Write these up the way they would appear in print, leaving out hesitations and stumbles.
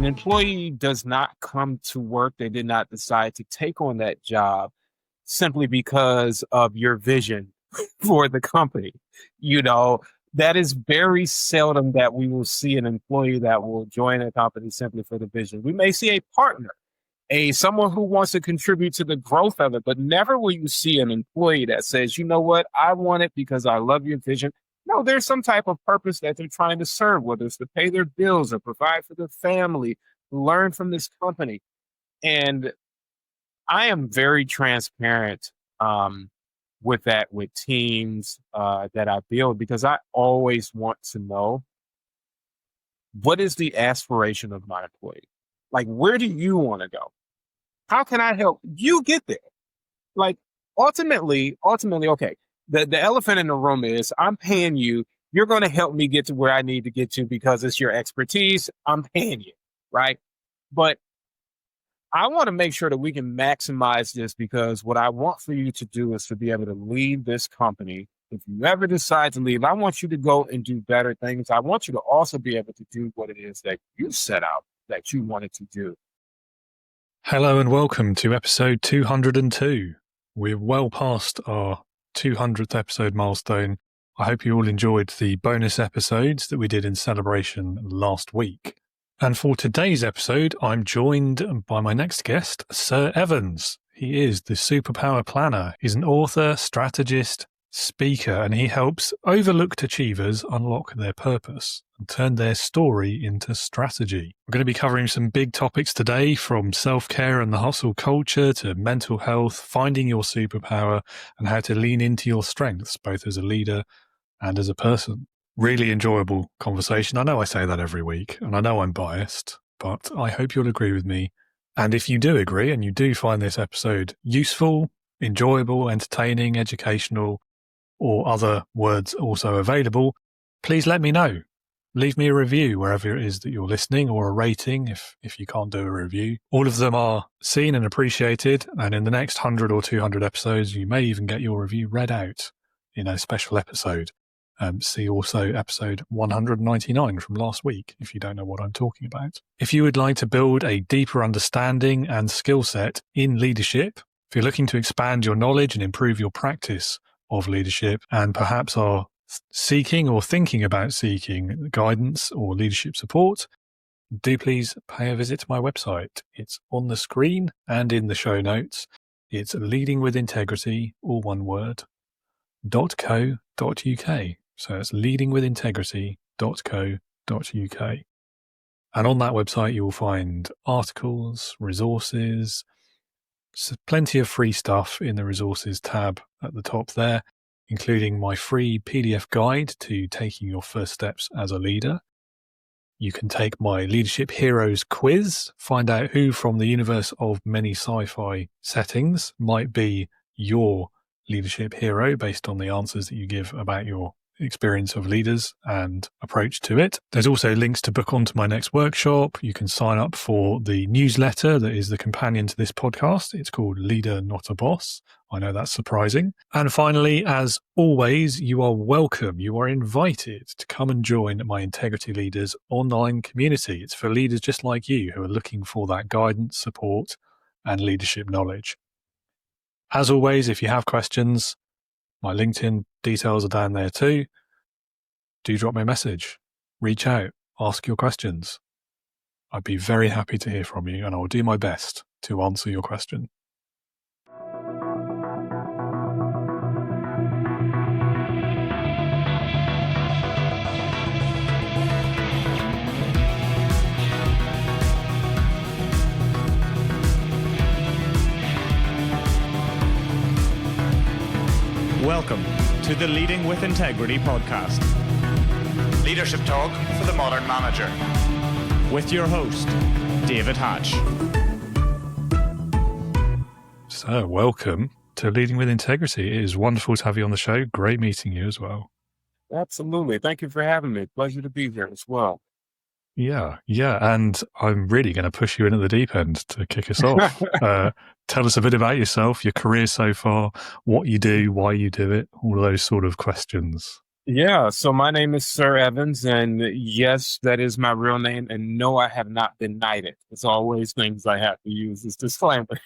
An employee does not come to work. They did not decide to take on that job simply because of your vision for the company. You know, that is very seldom that we will see an employee that will join a company simply for the vision. We may see a partner, someone who wants to contribute to the growth of it, but never will you see an employee that says, you know what, I want it because I love your vision. No, there's some type of purpose that they're trying to serve, whether it's to pay their bills or provide for their family, learn from this company. And I am very transparent with that, with teams that I build, because I always want to know, what is the aspiration of my employee? Like, where do you want to go? How can I help you get there? Like, ultimately, okay, the elephant in the room is, I'm paying you. You're going to help me get to where I need to get to because it's your expertise. I'm paying you, right? But I want to make sure that we can maximize this, because what I want for you to do is to be able to lead this company. If you ever decide to leave, I want you to go and do better things. I want you to also be able to do what it is that you set out that you wanted to do. Hello and welcome to episode 202. We're well past our 200th episode milestone. I hope you all enjoyed the bonus episodes that we did in celebration last week. And for today's episode, I'm joined by my next guest, Sir Evans. He is the Superpower Planner. He's an author, strategist, speaker, and he helps overlooked achievers unlock their purpose and turn their story into strategy. We're going to be covering some big topics today, from self-care and the hustle culture to mental health, finding your superpower, and how to lean into your strengths, both as a leader and as a person. Really enjoyable conversation. I know I say that every week, and I know I'm biased, but I hope you'll agree with me. And if you do agree and you do find this episode useful, enjoyable, entertaining, educational, or other words also available, please let me know. Leave me a review wherever it is that you're listening, or a rating if you can't do a review. All of them are seen and appreciated, and in the next 100 or 200 episodes, you may even get your review read out in a special episode. See also episode 199 from last week if you don't know what I'm talking about. If you would like to build a deeper understanding and skill set in leadership, if you're looking to expand your knowledge and improve your practice of leadership, and perhaps are seeking or thinking about seeking guidance or leadership support, do please pay a visit to my website. It's on the screen and in the show notes. It's leadingwithintegrity, all one word, .co.uk. So it's leadingwithintegrity.co.uk. And on that website, you will find articles, resources, plenty of free stuff in the resources tab at the top there, including my free PDF guide to taking your first steps as a leader. You can take my Leadership Heroes quiz, find out who from the universe of many sci-fi settings might be your leadership hero based on the answers that you give about your experience of leaders and approach to it. There's also links to book onto my next workshop. You can sign up for the newsletter that is the companion to this podcast. It's called Leader Not a Boss. I know that's surprising. And finally, as always, you are welcome. You are invited to come and join my Integrity Leaders online community. It's for leaders just like you who are looking for that guidance, support, and leadership knowledge. As always, if you have questions, my LinkedIn details are down there too. Do drop me a message, reach out, ask your questions. I'd be very happy to hear from you, and I will do my best to answer your question. Welcome to the Leading with Integrity podcast. Leadership talk for the modern manager. With your host, David Hatch. So, welcome to Leading with Integrity. It is wonderful to have you on the show. Great meeting you as well. Absolutely. Thank you for having me. Pleasure to be here as well. Yeah. And I'm really going to push you in at the deep end to kick us off. Tell us a bit about yourself, your career so far, what you do, why you do it, all of those sort of questions. Yeah, so my name is Sir Evans, and yes, that is my real name. And no, I have not been knighted. It's always things I have to use as disclaimers.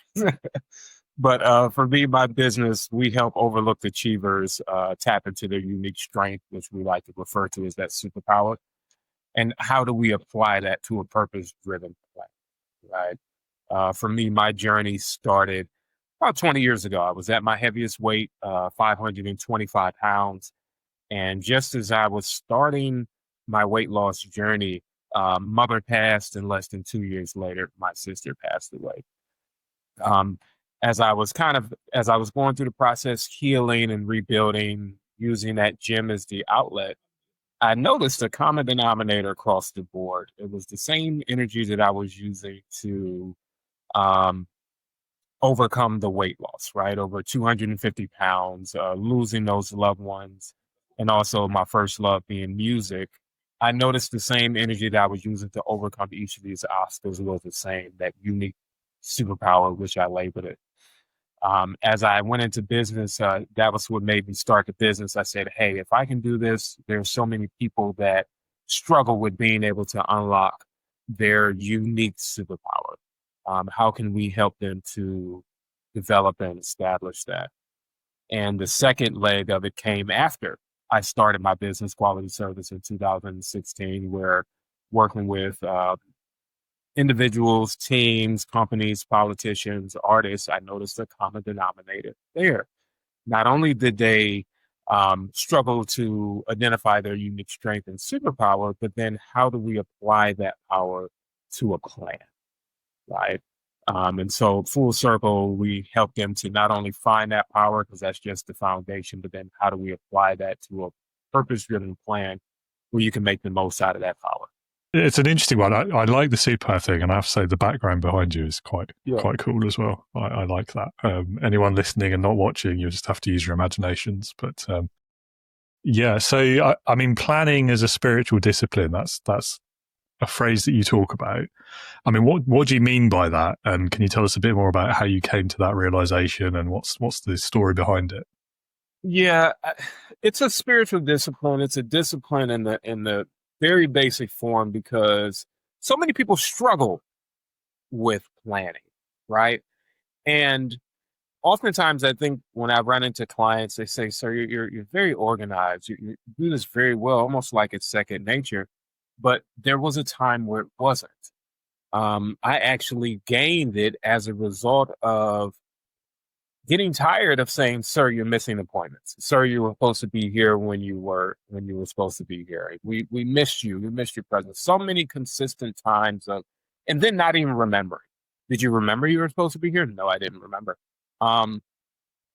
But for me, my business, we help overlooked achievers tap into their unique strength, which we like to refer to as that superpower. And how do we apply that to a purpose-driven plan, right? For me, my journey started about 20 years ago. I was at my heaviest weight, 525 pounds. And just as I was starting my weight loss journey, mother passed, and less than 2 years later, my sister passed away. Um, as I was going through the process, healing and rebuilding, using that gym as the outlet, I noticed a common denominator across the board. It was the same energy that I was using to um, overcome the weight loss, right? Over 250 pounds, losing those loved ones, and also my first love being music. I noticed the same energy that I was using to overcome each of these obstacles was the same, that unique superpower, which I labeled it. As I went into business, that was what made me start the business. I said, hey, if I can do this, there's so many people that struggle with being able to unlock their unique superpower. How can we help them to develop and establish that? And the second leg of it came after I started my business, Quality Service, in 2016, where working with individuals, teams, companies, politicians, artists, I noticed a common denominator there. Not only did they struggle to identify their unique strength and superpower, but then how do we apply that power to a plan, right? And so full circle, we help them to not only find that power, because that's just the foundation, but then how do we apply that to a purpose-driven plan where you can make the most out of that power? It's an interesting one. I like the super thing, and I have to say the background behind you is quite cool as well. I like that. Anyone listening and not watching, you just have to use your imaginations. But yeah, so I mean, planning as a spiritual discipline, that's a phrase that you talk about. I mean, what do you mean by that? And can you tell us a bit more about how you came to that realization and what's the story behind it? Yeah, it's a spiritual discipline. It's a discipline in the very basic form, because so many people struggle with planning, right? And oftentimes, I think when I run into clients, they say, "Sir, you're very organized. You do this very well, almost like it's second nature." But there was a time where it wasn't. I actually gained it as a result of getting tired of saying, "Sir, you're missing appointments. Sir, you were supposed to be here when you were supposed to be here. We missed you. We missed your presence." So many consistent times of, and then not even remembering. Did you remember you were supposed to be here? No, I didn't remember. Um,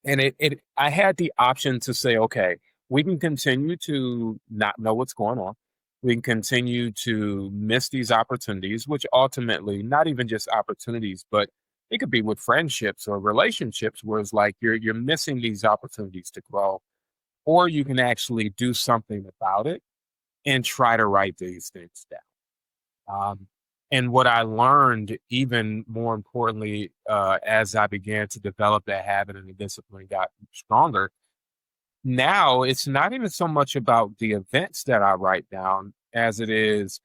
and I had the option to say, okay, we can continue to not know what's going on. We can continue to miss these opportunities, which ultimately, not even just opportunities, but it could be with friendships or relationships where it's like you're missing these opportunities to grow, or you can actually do something about it and try to write these things down. And what I learned, even more importantly, as I began to develop that habit and the discipline got stronger, now it's not even so much about the events that I write down as it is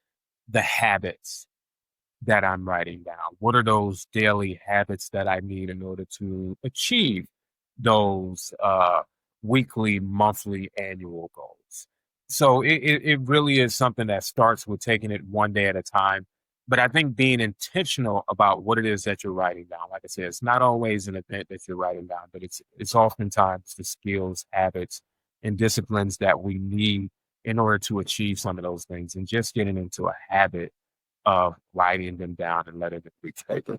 the habits that I'm writing down. What are those daily habits that I need in order to achieve those weekly, monthly, annual goals? So it really is something that starts with taking it one day at a time. But I think being intentional about what it is that you're writing down, like I said, it's not always an event that you're writing down, but it's oftentimes the skills, habits, and disciplines that we need in order to achieve some of those things, and just getting into a habit of writing them down and letting it reach paper.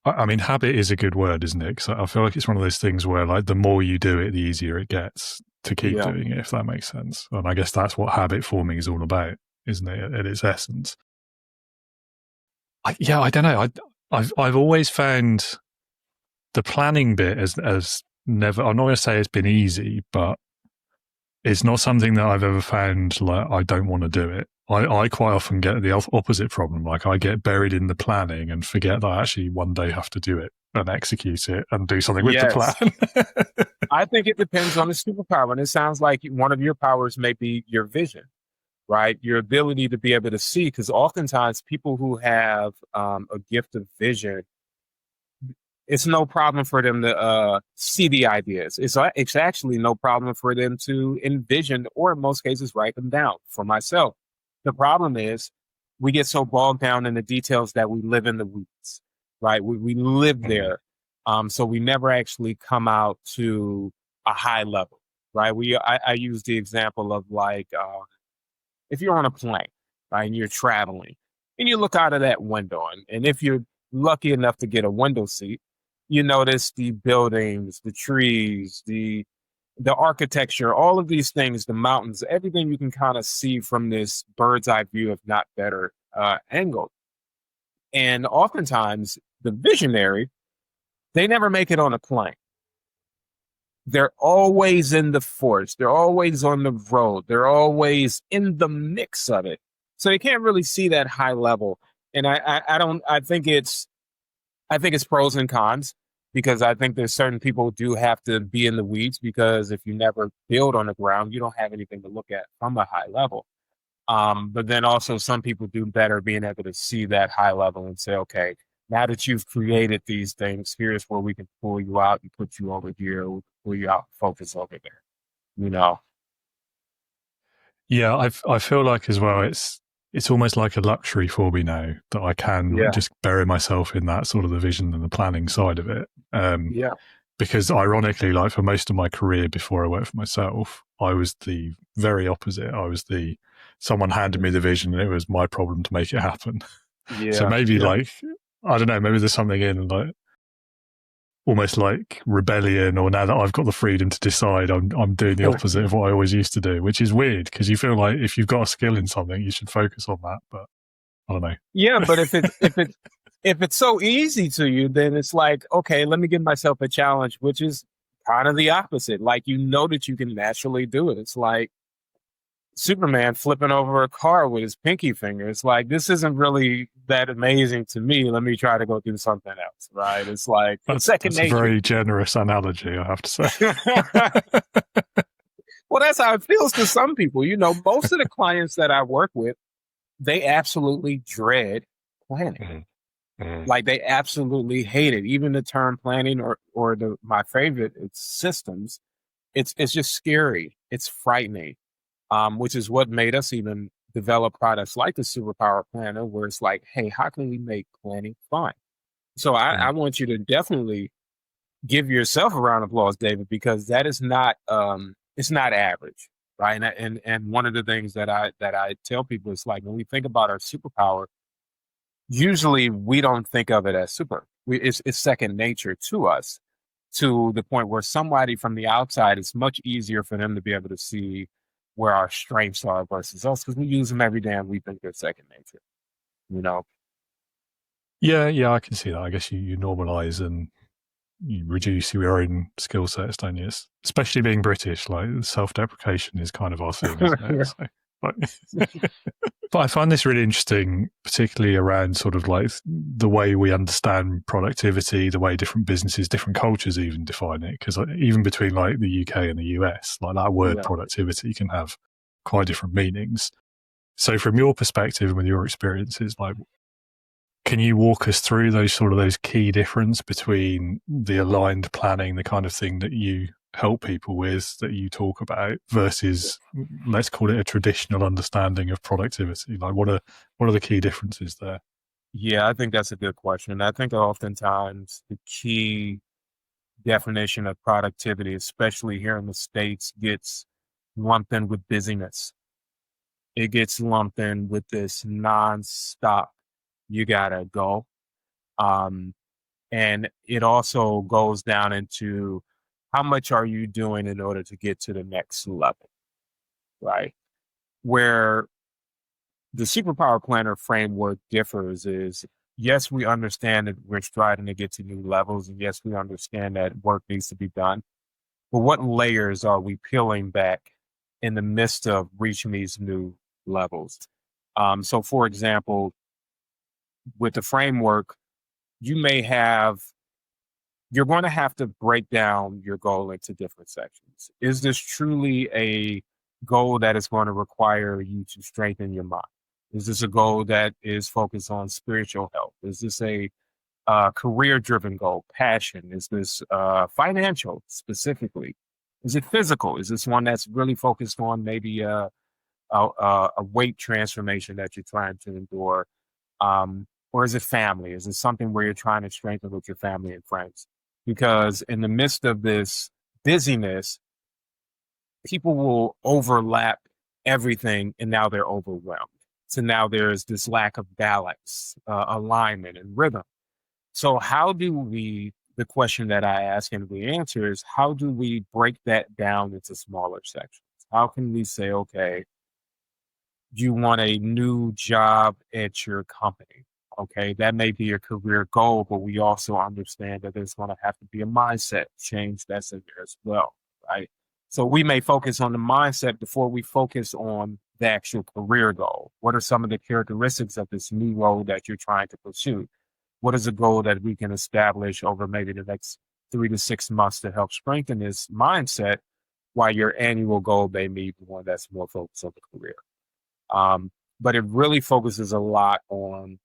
I mean, habit is a good word, isn't it? Because I feel like it's one of those things where, like, the more you do it, the easier it gets to keep doing it, if that makes sense. And I guess that's what habit forming is all about, isn't it, at its essence? I don't know. I've always found the planning bit as never. I'm not going to say it's been easy, but it's not something that I've ever found like I don't want to do it. I quite often get the opposite problem. Like, I get buried in the planning and forget that I actually one day have to do it. and execute it and do something with the Yes. plan. I think it depends on the superpower. And it sounds like one of your powers may be your vision, right? Your ability to be able to see, because oftentimes people who have a gift of vision, it's no problem for them to see the ideas. It's actually no problem for them to envision, or in most cases, write them down. For myself, the problem is we get so bogged down in the details that we live in the weeds, right? We live there. So we never actually come out to a high level, right? I use the example of like, if you're on a plane, right, and you're traveling and you look out of that window, and if you're lucky enough to get a window seat, you notice the buildings, the trees, the architecture, all of these things, the mountains, everything you can kind of see from this bird's eye view, if not better, angle. And oftentimes the visionary, they never make it on a plane. They're always in the forest. They're always on the road. They're always in the mix of it. So they can't really see that high level. And I think it's pros and cons, because I think there's certain people who do have to be in the weeds, because if you never build on the ground, you don't have anything to look at from a high level. But then also some people do better being able to see that high level and say, okay, now that you've created these things, here's where we can pull you out and put you over here, we can pull you out, focus over there, you know? Yeah, I feel like as well, it's almost like a luxury for me now that I can just bury myself in that sort of the vision and the planning side of it. Because ironically, like for most of my career before I worked for myself, I was the very opposite. I was someone handed me the vision and it was my problem to make it happen. So maybe like, I don't know, maybe there's something in like almost like rebellion, or now that I've got the freedom to decide, I'm doing the opposite of what I always used to do, which is weird because you feel like if you've got a skill in something, you should focus on that. But I don't know. Yeah, but if it's so easy to you, then it's like, okay, let me give myself a challenge, which is kind of the opposite. Like, you know that you can naturally do it. It's like Superman flipping over a car with his pinky finger. It's like, this isn't really that amazing to me. Let me try to go do something else, right? It's like that's second nature. A very generous analogy, I have to say. Well, that's how it feels to some people. You know, most of the clients that I work with, they absolutely dread planning. Like, they absolutely hate it. Even the term planning, or my favorite, it's systems. It's just scary. It's frightening. Which is what made us even develop products like the Superpower Planner, where it's like, hey, how can we make planning fun? So I want you to definitely give yourself a round of applause, David, because that is not it's not average, right? And one of the things that I tell people is, like, when we think about our superpower, usually we don't think of it as super. It's second nature to us, to the point where somebody from the outside, it's much easier for them to be able to see where our strengths are versus us, because we use them every day and we think they're second nature, you know? Yeah, I can see that. I guess you normalize and you reduce your own skill sets, don't you? Especially being British, like self-deprecation is kind of our thing, isn't it? So, but I find this really interesting, particularly around sort of like the way we understand productivity, the way different businesses, different cultures even define it. Because even between like the UK and the US, like that word productivity can have quite different meanings. So from your perspective and with your experiences, like, can you walk us through those key difference between the aligned planning, the kind of thing that you help people with, that you talk about, versus, let's call it, a traditional understanding of productivity? Like, what are the key differences there? Yeah, I think that's a good question. I think oftentimes the key definition of productivity, especially here in the States, gets lumped in with busyness. It gets lumped in with this nonstop, you gotta go. And it also goes down into how much are you doing in order to get to the next level, right? Where the Superpower Planner framework differs is, yes, we understand that we're striving to get to new levels, and yes, we understand that work needs to be done. But what layers are we peeling back in the midst of reaching these new levels? So, for example, with the framework, you may have you're going to have to break down your goal into different sections. Is this truly a goal that is going to require you to strengthen your mind? Is this a goal that is focused on spiritual health? Is this a career-driven goal, passion? Is this financial specifically? Is it physical? Is this one that's really focused on maybe a weight transformation that you're trying to endure? Or is it family? Is it something where you're trying to strengthen with your family and friends? Because in the midst of this busyness, people will overlap everything and now they're overwhelmed. So now there's this lack of balance, alignment, and rhythm. So how do we, the question that I ask and we answer is, how do we break that down into smaller sections? How can we say, okay, you want a new job at your company? Okay, that may be your career goal, but we also understand that there's going to have to be a mindset change that's in there as well, right? So we may focus on the mindset before we focus on the actual career goal. What are some of the characteristics of this new role that you're trying to pursue? What is a goal that we can establish over maybe the next 3 to 6 months to help strengthen this mindset, while your annual goal may be one that's more focused on the career? But it really focuses a lot on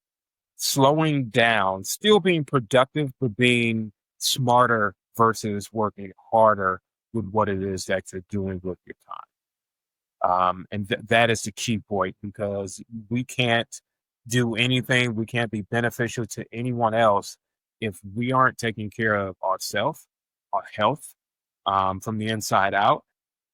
slowing down, still being productive, but being smarter versus working harder with what it is that you're doing with your time. And that is the key point, because we can't do anything, we can't be beneficial to anyone else if we aren't taking care of ourselves, our health, from the inside out.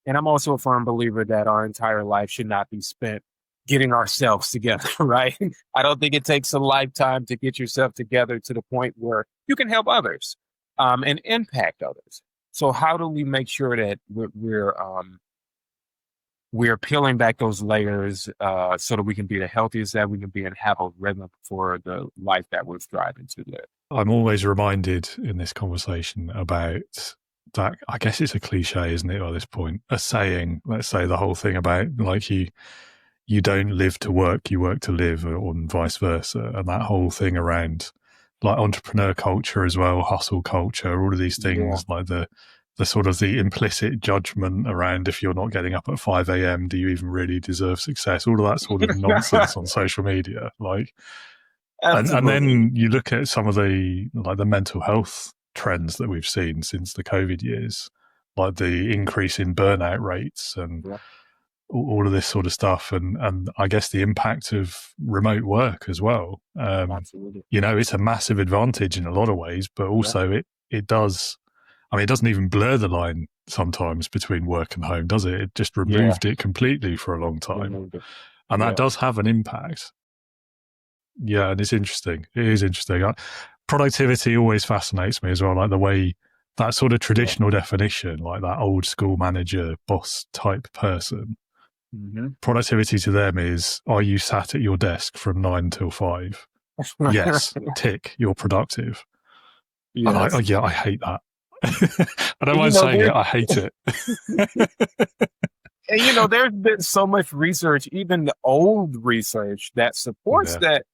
And I'm also a firm believer that our entire life should not be spent getting ourselves together, right? I don't think it takes a lifetime to get yourself together to the point where you can help others and impact others. So how do we make sure that we're peeling back those layers so that we can be the healthiest that we can be and have a rhythm for the life that we're striving to live? I'm always reminded in this conversation about that. I guess it's a cliche, isn't it, at this point? A saying, let's say the whole thing about like you don't live to work, you work to live, or vice versa. And that whole thing around like entrepreneur culture as well, hustle culture, all of these things, like the sort of the implicit judgment around if you're not getting up at 5 a.m., do you even really deserve success? All of that sort of nonsense on social media. Like, and then you look at some of the mental health trends that we've seen since the COVID years, like the increase in burnout rates and all of this sort of stuff, and I guess the impact of remote work as well. It's a massive advantage in a lot of ways, but also it does. I mean, it doesn't even blur the line sometimes between work and home, does it? It just removed it completely for a long time, and that does have an impact. Yeah, and it's interesting. It is interesting. Productivity always fascinates me as well, like the way that sort of traditional definition, like that old school manager, boss type person. Mm-hmm. Productivity to them is, are you sat at your desk from 9 till 5? Yes, tick, you're productive. Yes. I hate that. I don't mind saying it, I hate it. And there's been so much research, even the old research, that supports that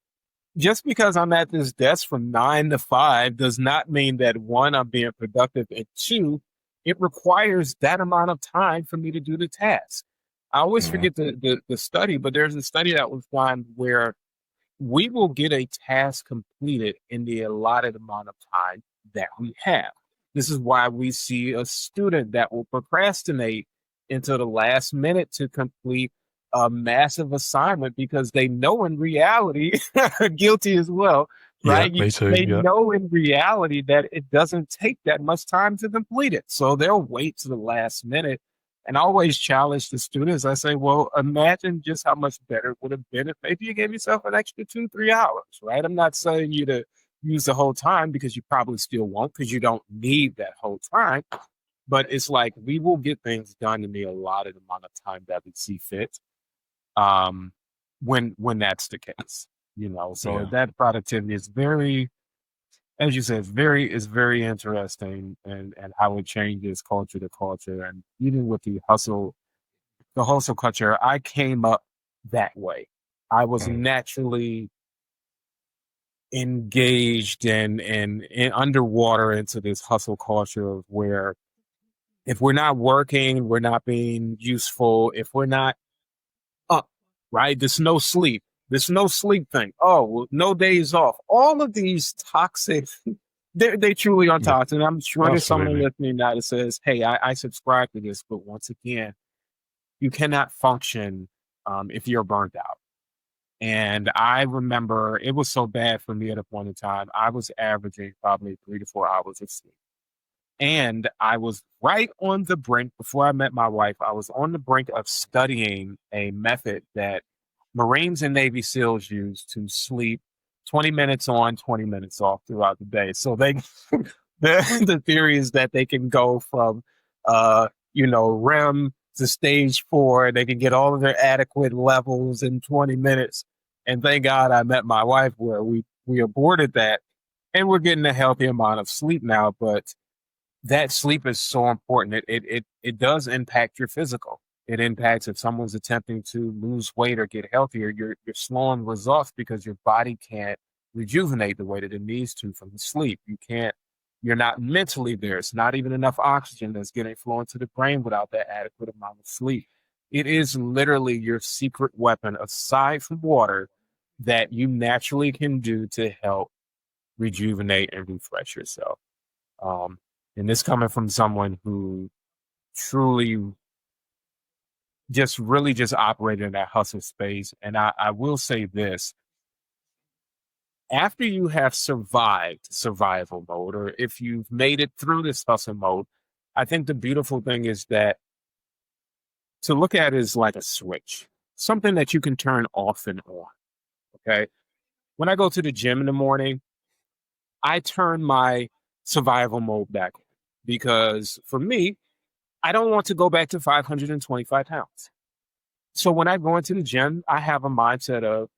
just because I'm at this desk from 9 to 5 does not mean that, one, I'm being productive, and two, it requires that amount of time for me to do the task. I always forget the study, but there's a study that was done where we will get a task completed in the allotted amount of time that we have. This is why we see a student that will procrastinate until the last minute to complete a massive assignment, because they know in reality, guilty as well, right? Me too, they know in reality that it doesn't take that much time to complete it. So they'll wait to the last minute. And I always challenge the students. I say, well, imagine just how much better it would have been if maybe you gave yourself an extra 2-3 hours, right? I'm not saying you to use the whole time, because you probably still won't, because you don't need that whole time. But it's like, we will get things done in the allotted amount of time that we see fit, when that's the case, So that productivity is very, as you said, is very interesting, and how it changes culture to culture. And even with the hustle culture, I came up that way. I was naturally engaged and underwater into this hustle culture of where if we're not working, we're not being useful. If we're not up, right? There's no sleep. There's no sleep thing. Oh, well, no days off. All of these toxic, they truly are Yeah, toxic. And I'm sure there's someone absolutely. listening now that says, hey, I subscribe to this. But once again, you cannot function if you're burnt out. And I remember it was so bad for me at a point in time. I was averaging probably 3 to 4 hours of sleep. And I was right on the brink, before I met my wife, I was on the brink of studying a method that Marines and Navy SEALs use to sleep 20 minutes on, 20 minutes off throughout the day. So they, the theory is that they can go from, REM to stage 4. They can get all of their adequate levels in 20 minutes. And thank God I met my wife where we aborted that, and we're getting a healthy amount of sleep now. But that sleep is so important. It does impact your physical. It impacts if someone's attempting to lose weight or get healthier, you're slowing results because your body can't rejuvenate the way that it needs to from the sleep. You're not mentally there. It's not even enough oxygen that's getting flowing to the brain without that adequate amount of sleep. It is literally your secret weapon, aside from water, that you naturally can do to help rejuvenate and refresh yourself. And this coming from someone who truly really operated in that hustle space. And I will say this, after you have survived survival mode, or if you've made it through this hustle mode, I think the beautiful thing is that to look at it as like a switch, something that you can turn off and on. Okay. When I go to the gym in the morning, I turn my survival mode back on because for me, I don't want to go back to 525 pounds. So when I go into the gym, I have a mindset of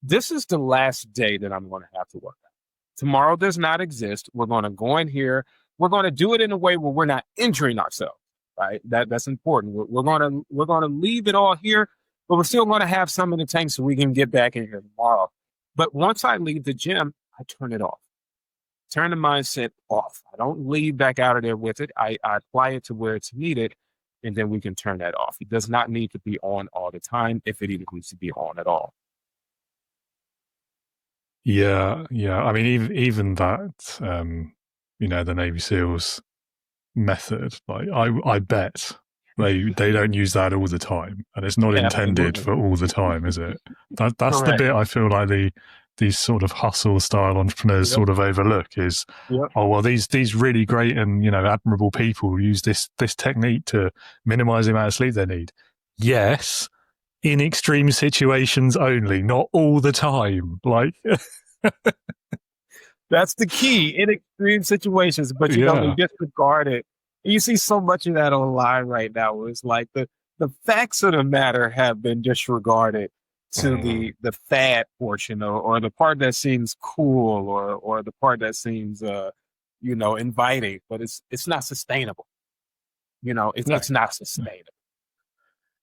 this is the last day that I'm going to have to work out. Tomorrow does not exist. We're going to go in here. We're going to do it in a way where we're not injuring ourselves, right? That's important. We're going to leave it all here, but we're still going to have some in the tank so we can get back in here tomorrow. But once I leave the gym, I turn it off. Turn the mindset off. I don't leave back out of there with it. I apply it to where it's needed, and then we can turn that off. It does not need to be on all the time if it even needs to be on at all. Yeah. I mean, even that, the Navy SEALs method, like I bet they don't use that all the time, and it's not intended for all the time, is it? That's Correct. The bit I feel like these sort of hustle style entrepreneurs sort of overlook is, oh, well, these really great and, admirable people use this technique to minimize the amount of sleep they need. Yes, in extreme situations only, not all the time. Like, that's the key, in extreme situations, but they disregard it. And you see so much of that online right now where it's like the facts of the matter have been disregarded to the fad portion or the part that seems cool or the part that seems inviting, but it's not sustainable. It's not sustainable.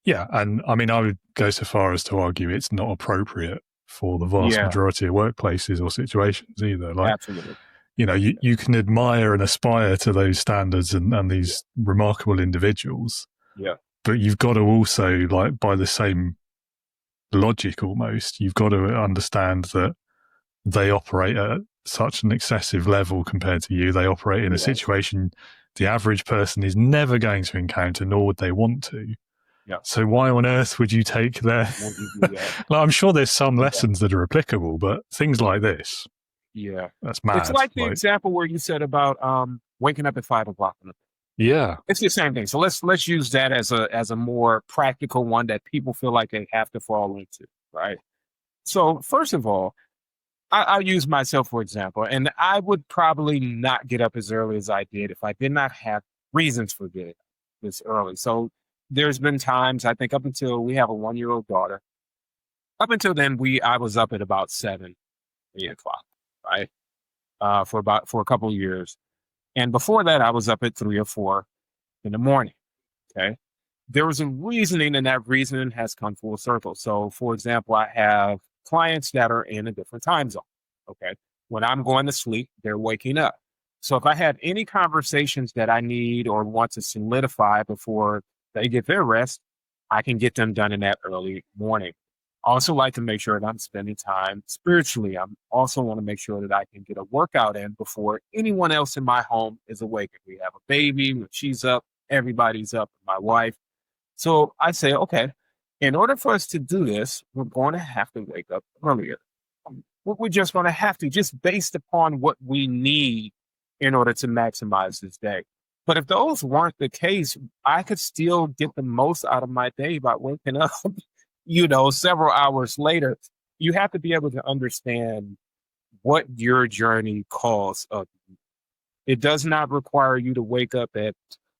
Yeah, and I mean, I would go so far as to argue it's not appropriate for the vast majority of workplaces or situations either. Like, absolutely. You can admire and aspire to those standards and these remarkable individuals. Yeah. But you've got to also, like, by the same logic almost, you've got to understand that they operate at such an excessive level compared to you. They operate in a situation the average person is never going to encounter, nor would they want to. Yeah. So why on earth would you take their... like, I'm sure there's some lessons that are applicable, but things like this, that's mad. It's like the example where you said about waking up at 5 o'clock in the morning. Yeah, it's the same thing. So let's use that as a more practical one that people feel like they have to fall into, right? So first of all, I'll use myself for example, and I would probably not get up as early as I did if I did not have reasons for getting up this early. So there's been times, I think up until we have a 1-year-old daughter, up until then I was up at about 7, 8 o'clock, right? For a couple of years. And before that, I was up at 3 or 4 in the morning. Okay. There was a reasoning, and that reasoning has come full circle. So, for example, I have clients that are in a different time zone. Okay. When I'm going to sleep, they're waking up. So if I have any conversations that I need or want to solidify before they get their rest, I can get them done in that early morning. I also like to make sure that I'm spending time spiritually. I also want to make sure that I can get a workout in before anyone else in my home is awake. If we have a baby, when she's up, everybody's up, my wife. So I say, okay, in order for us to do this, we're going to have to wake up earlier. We're just going to have to, just based upon what we need in order to maximize this day. But if those weren't the case, I could still get the most out of my day by waking up, several hours later. You have to be able to understand what your journey calls of you. It does not require you to wake up at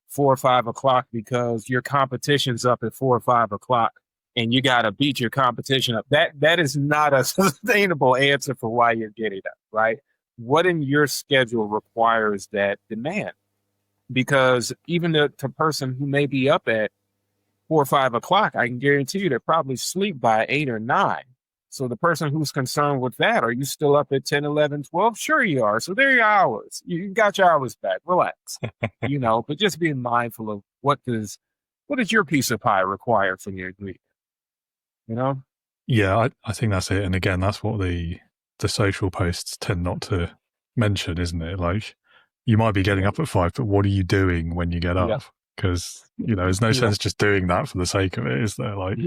4 or 5 o'clock because your competition's up at 4 or 5 o'clock and you got to beat your competition up. That is not a sustainable answer for why you're getting up, right? What in your schedule requires that demand? Because even the person who may be up at 4 or 5 o'clock, I can guarantee you they're probably sleep by 8 or 9. So the person who's concerned with that, are you still up at 10, 11, 12? Sure you are. So there are your hours. You got your hours back. Relax. But just being mindful of what does your piece of pie require from your ingredient? Yeah, I think that's it. And again, that's what the social posts tend not to mention, isn't it? Like, you might be getting up at 5, but what are you doing when you get up? Because, there's no sense just doing that for the sake of it, is there? Like,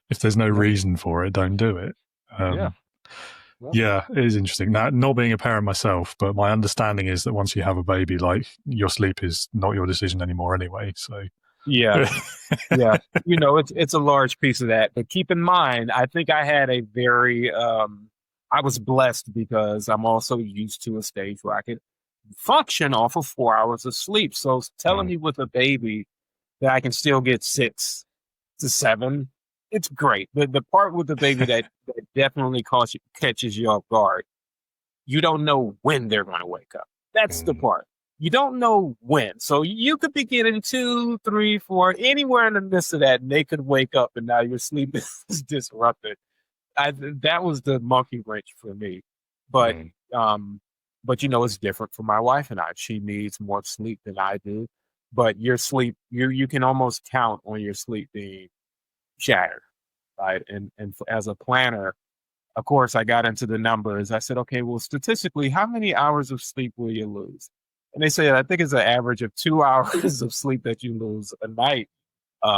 if there's no reason for it, don't do it. It is interesting. Now, not being a parent myself, but my understanding is that once you have a baby, like, your sleep is not your decision anymore anyway. So it's a large piece of that. But keep in mind, I think I had a very I was blessed because I'm also used to a stage where I could function off of 4 hours of sleep. So telling me with a baby that I can still get 6 to 7, it's great. But the part with the baby that definitely catches you off guard, you don't know when they're going to wake up. That's the part. You don't know when. So you could be getting 2, 3, 4, anywhere in the midst of that, and they could wake up and now your sleep is disrupted. That was the monkey wrench for me. But it's different for my wife and I. She needs more sleep than I do. But your sleep, you can almost count on your sleep being shattered, right? And as a planner, of course, I got into the numbers. I said, okay, well, statistically, how many hours of sleep will you lose? And they say, I think it's an average of 2 hours of sleep that you lose a night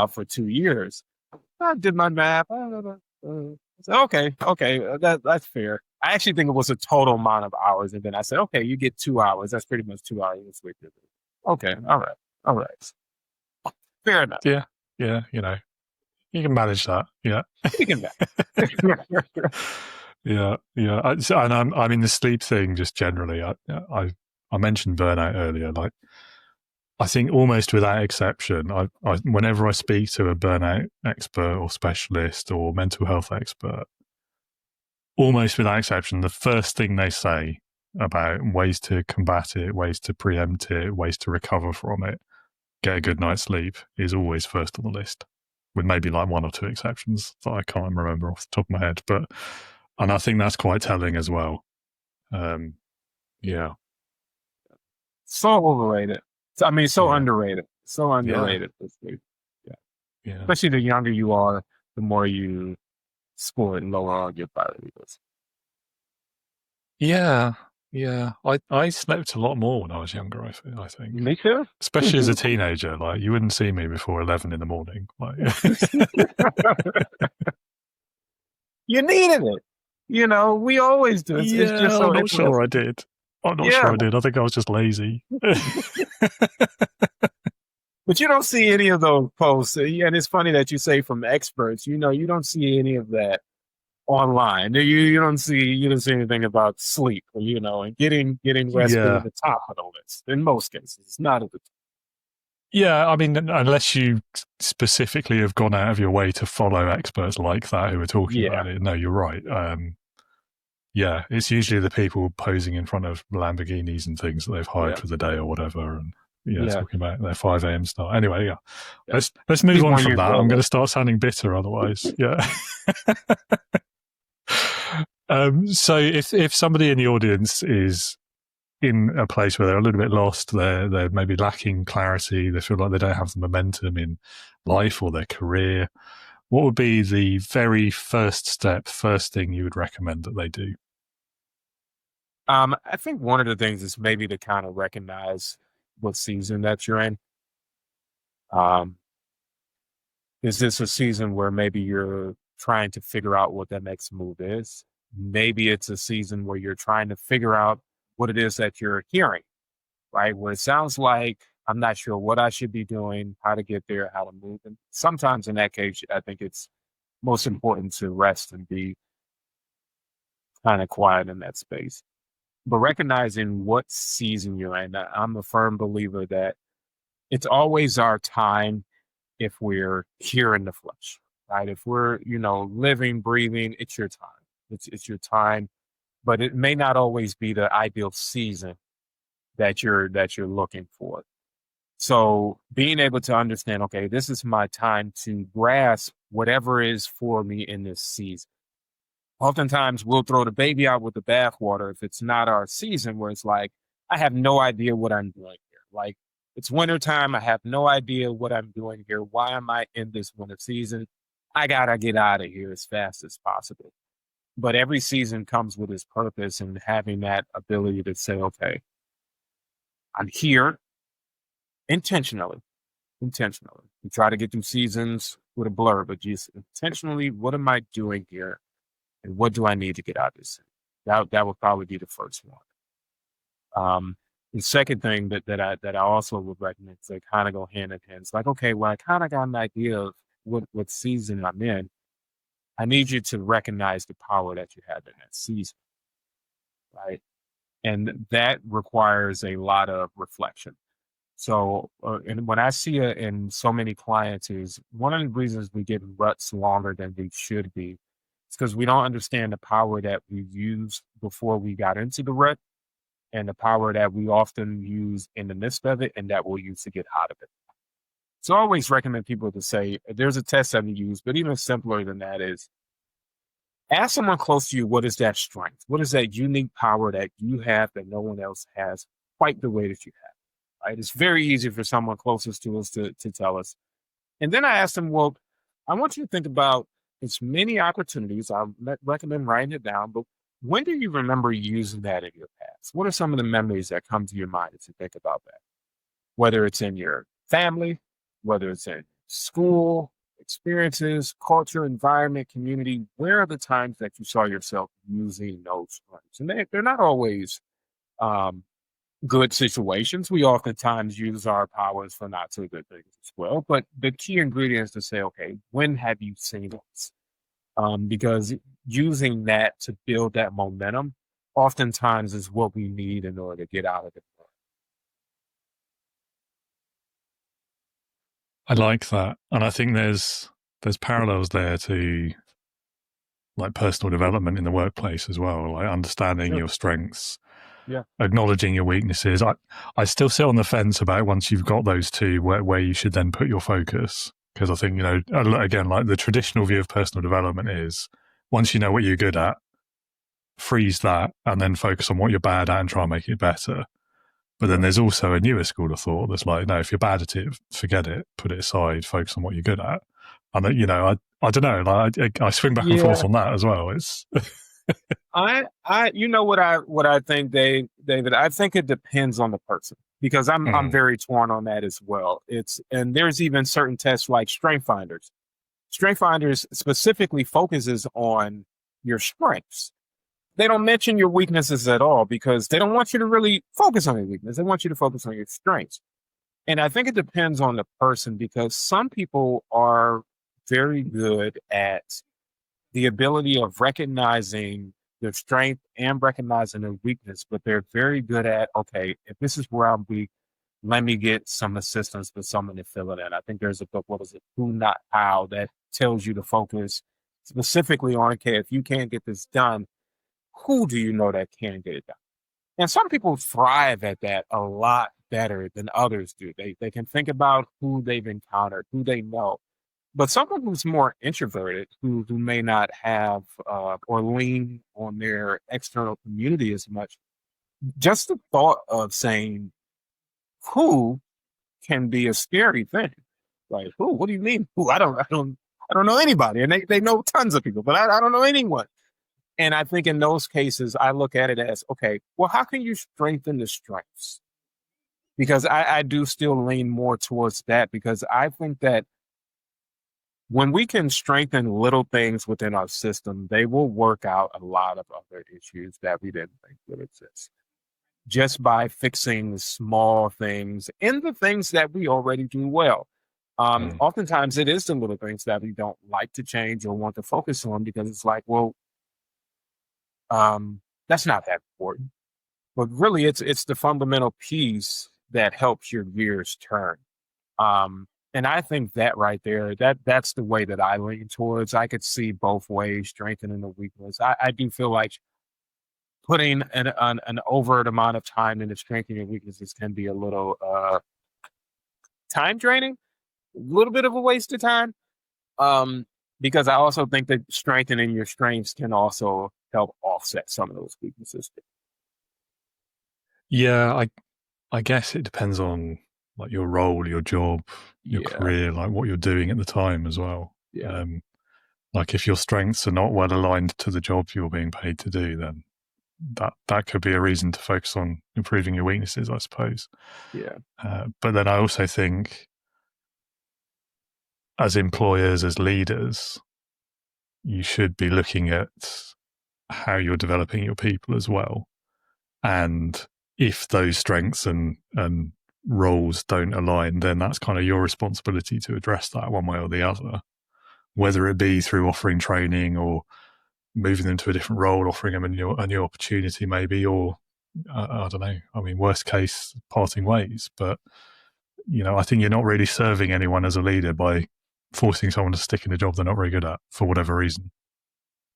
for 2 years. I did my math. So, okay, that's fair. I actually think it was a total amount of hours. And then I said, okay, you get 2 hours. That's pretty much 2 hours of sleep. Okay, all right. Fair enough. Yeah, you can manage that. Yeah. You can manage. Yeah. I mean, the sleep thing, just generally, I mentioned burnout earlier. Like, I think almost without exception, I whenever I speak to a burnout expert or specialist or mental health expert, almost without exception, the first thing they say about ways to combat it, ways to preempt it, ways to recover from it, get a good night's sleep, is always first on the list, with maybe like 1 or 2 exceptions that I can't remember off the top of my head. And I think that's quite telling as well. So overrated. Underrated. So underrated. Yeah. Especially the younger you are, the more you score it lower on your priority list. Yeah. I slept a lot more when I was younger, I think. Me too. Especially as a teenager. Like, you wouldn't see me before 11 in the morning. Like, you needed it. We always do. It's just so I'm not sure I did. I'm not sure I did. I think I was just lazy. But you don't see any of those posts. And it's funny that you say from experts, you don't see any of that online. You don't see anything about sleep, and getting rest being at the top of the list. In most cases, it's not at the top. Yeah, I mean, unless you specifically have gone out of your way to follow experts like that who are talking about it. No, you're right. It's usually the people posing in front of Lamborghinis and things that they've hired for the day or whatever, and talking about their 5 a.m. start. Anyway, let's move on from that. I'm going to start sounding bitter otherwise. Yeah. So if somebody in the audience is in a place where they're a little bit lost, they're maybe lacking clarity, they feel like they don't have the momentum in life or their career, what would be the very first step, first thing you would recommend that they do? I think one of the things is maybe to kind of recognize what season that you're in. Um, is this a season where maybe you're trying to figure out what that next move is? Maybe it's a season where you're trying to figure out what it is that you're hearing, right? Where it sounds like I'm not sure what I should be doing, how to get there, how to move. And sometimes in that case, I think it's most important to rest and be kind of quiet in that space. But recognizing what season you're in, I'm a firm believer that it's always our time if we're here in the flesh, right? If we're, living, breathing, it's your time. It's your time, but it may not always be the ideal season that you're looking for. So being able to understand, okay, this is my time to grasp whatever is for me in this season. Oftentimes we'll throw the baby out with the bathwater if it's not our season, where it's like, I have no idea what I'm doing here. Like, it's wintertime. I have no idea what I'm doing here. Why am I in this winter season? I got to get out of here as fast as possible. But every season comes with its purpose, and having that ability to say, okay, I'm here intentionally. We try to get through seasons with a blur, but just intentionally, what am I doing here? And what do I need to get out of this? That would probably be the first one. The second thing that I also would recommend is they kind of go hand in hand. It's like, okay, well, I kind of got an idea of what season I'm in. I need you to recognize the power that you have in that season, right? And that requires a lot of reflection. So, and when I see it in so many clients is one of the reasons we get ruts longer than we should be. It's because we don't understand the power that we used before we got into the rut and the power that we often use in the midst of it and that we'll use to get out of it. So I always recommend people to say, there's a test that we use, but even simpler than that is ask someone close to you, what is that strength? What is that unique power that you have that no one else has quite the way that you have? Right? It's very easy for someone closest to us to tell us. And then I asked them, well, I want you to think about as many opportunities. I recommend writing it down, but when do you remember using that in your past? What are some of the memories that come to your mind as you think about that? Whether it's in your family, whether it's in school, experiences, culture, environment, community, where are the times that you saw yourself using those strengths? And they're not always good situations. We oftentimes use our powers for not so good things as well. But the key ingredient is to say, okay, when have you seen this? Because using that to build that momentum oftentimes is what we need in order to get out of it. I like that. And I think there's parallels there to like personal development in the workplace as well, like understanding your strengths, acknowledging your weaknesses. I still sit on the fence about once you've got those two, where you should then put your focus. Because I think, again, like the traditional view of personal development is once you know what you're good at, freeze that and then focus on what you're bad at and try and make it better. But then there's also a newer school of thought that's like, no, if you're bad at it, forget it, put it aside, focus on what you're good at. And, I don't know, like I swing back and forth on that as well. It's what I think, David, I think it depends on the person because I'm very torn on that as well. And there's even certain tests like Strength Finders. Strength Finders specifically focuses on your strengths. They don't mention your weaknesses at all because they don't want you to really focus on your weakness. They want you to focus on your strengths. And I think it depends on the person because some people are very good at the ability of recognizing their strength and recognizing their weakness, but they're very good at, okay, if this is where I'm weak, let me get some assistance with someone to fill it in. I think there's a book, what is it, Who Not How, that tells you to focus specifically on, okay, if you can't get this done, who do you know that can get it done? And some people thrive at that a lot better than others do. They can think about who they've encountered, who they know. But someone who's more introverted, who may not have or lean on their external community as much, just the thought of saying who can be a scary thing. Like who? What do you mean who? I don't know anybody, and they know tons of people, but I don't know anyone. And I think in those cases, I look at it as, okay, well, how can you strengthen the strengths? Because I do still lean more towards that, because I think that when we can strengthen little things within our system, they will work out a lot of other issues that we didn't think would exist. Just by fixing small things and the things that we already do well. Oftentimes it is the little things that we don't like to change or want to focus on, because it's like, well, that's not that important. But really, it's the fundamental piece that helps your gears turn. And I think that right there, that's the way that I lean towards. I could see both ways, strengthening the weakness. I do feel like putting an overt amount of time into strengthening your weaknesses can be a little time draining, a little bit of a waste of time. Because I also think that strengthening your strengths can also help offset some of those weaknesses. Yeah, I guess it depends on like your role, your job, your career, like what you're doing at the time as well. Yeah. Like if your strengths are not well aligned to the job you're being paid to do, then that could be a reason to focus on improving your weaknesses, I suppose. Yeah. But then I also think as employers, as leaders, you should be looking at how you're developing your people as well. And if those strengths and roles don't align, then that's kind of your responsibility to address that one way or the other, whether it be through offering training or moving them to a different role, offering them a new opportunity maybe, or I don't know. I mean, worst case, parting ways. But, I think you're not really serving anyone as a leader by forcing someone to stick in a job they're not very good at for whatever reason.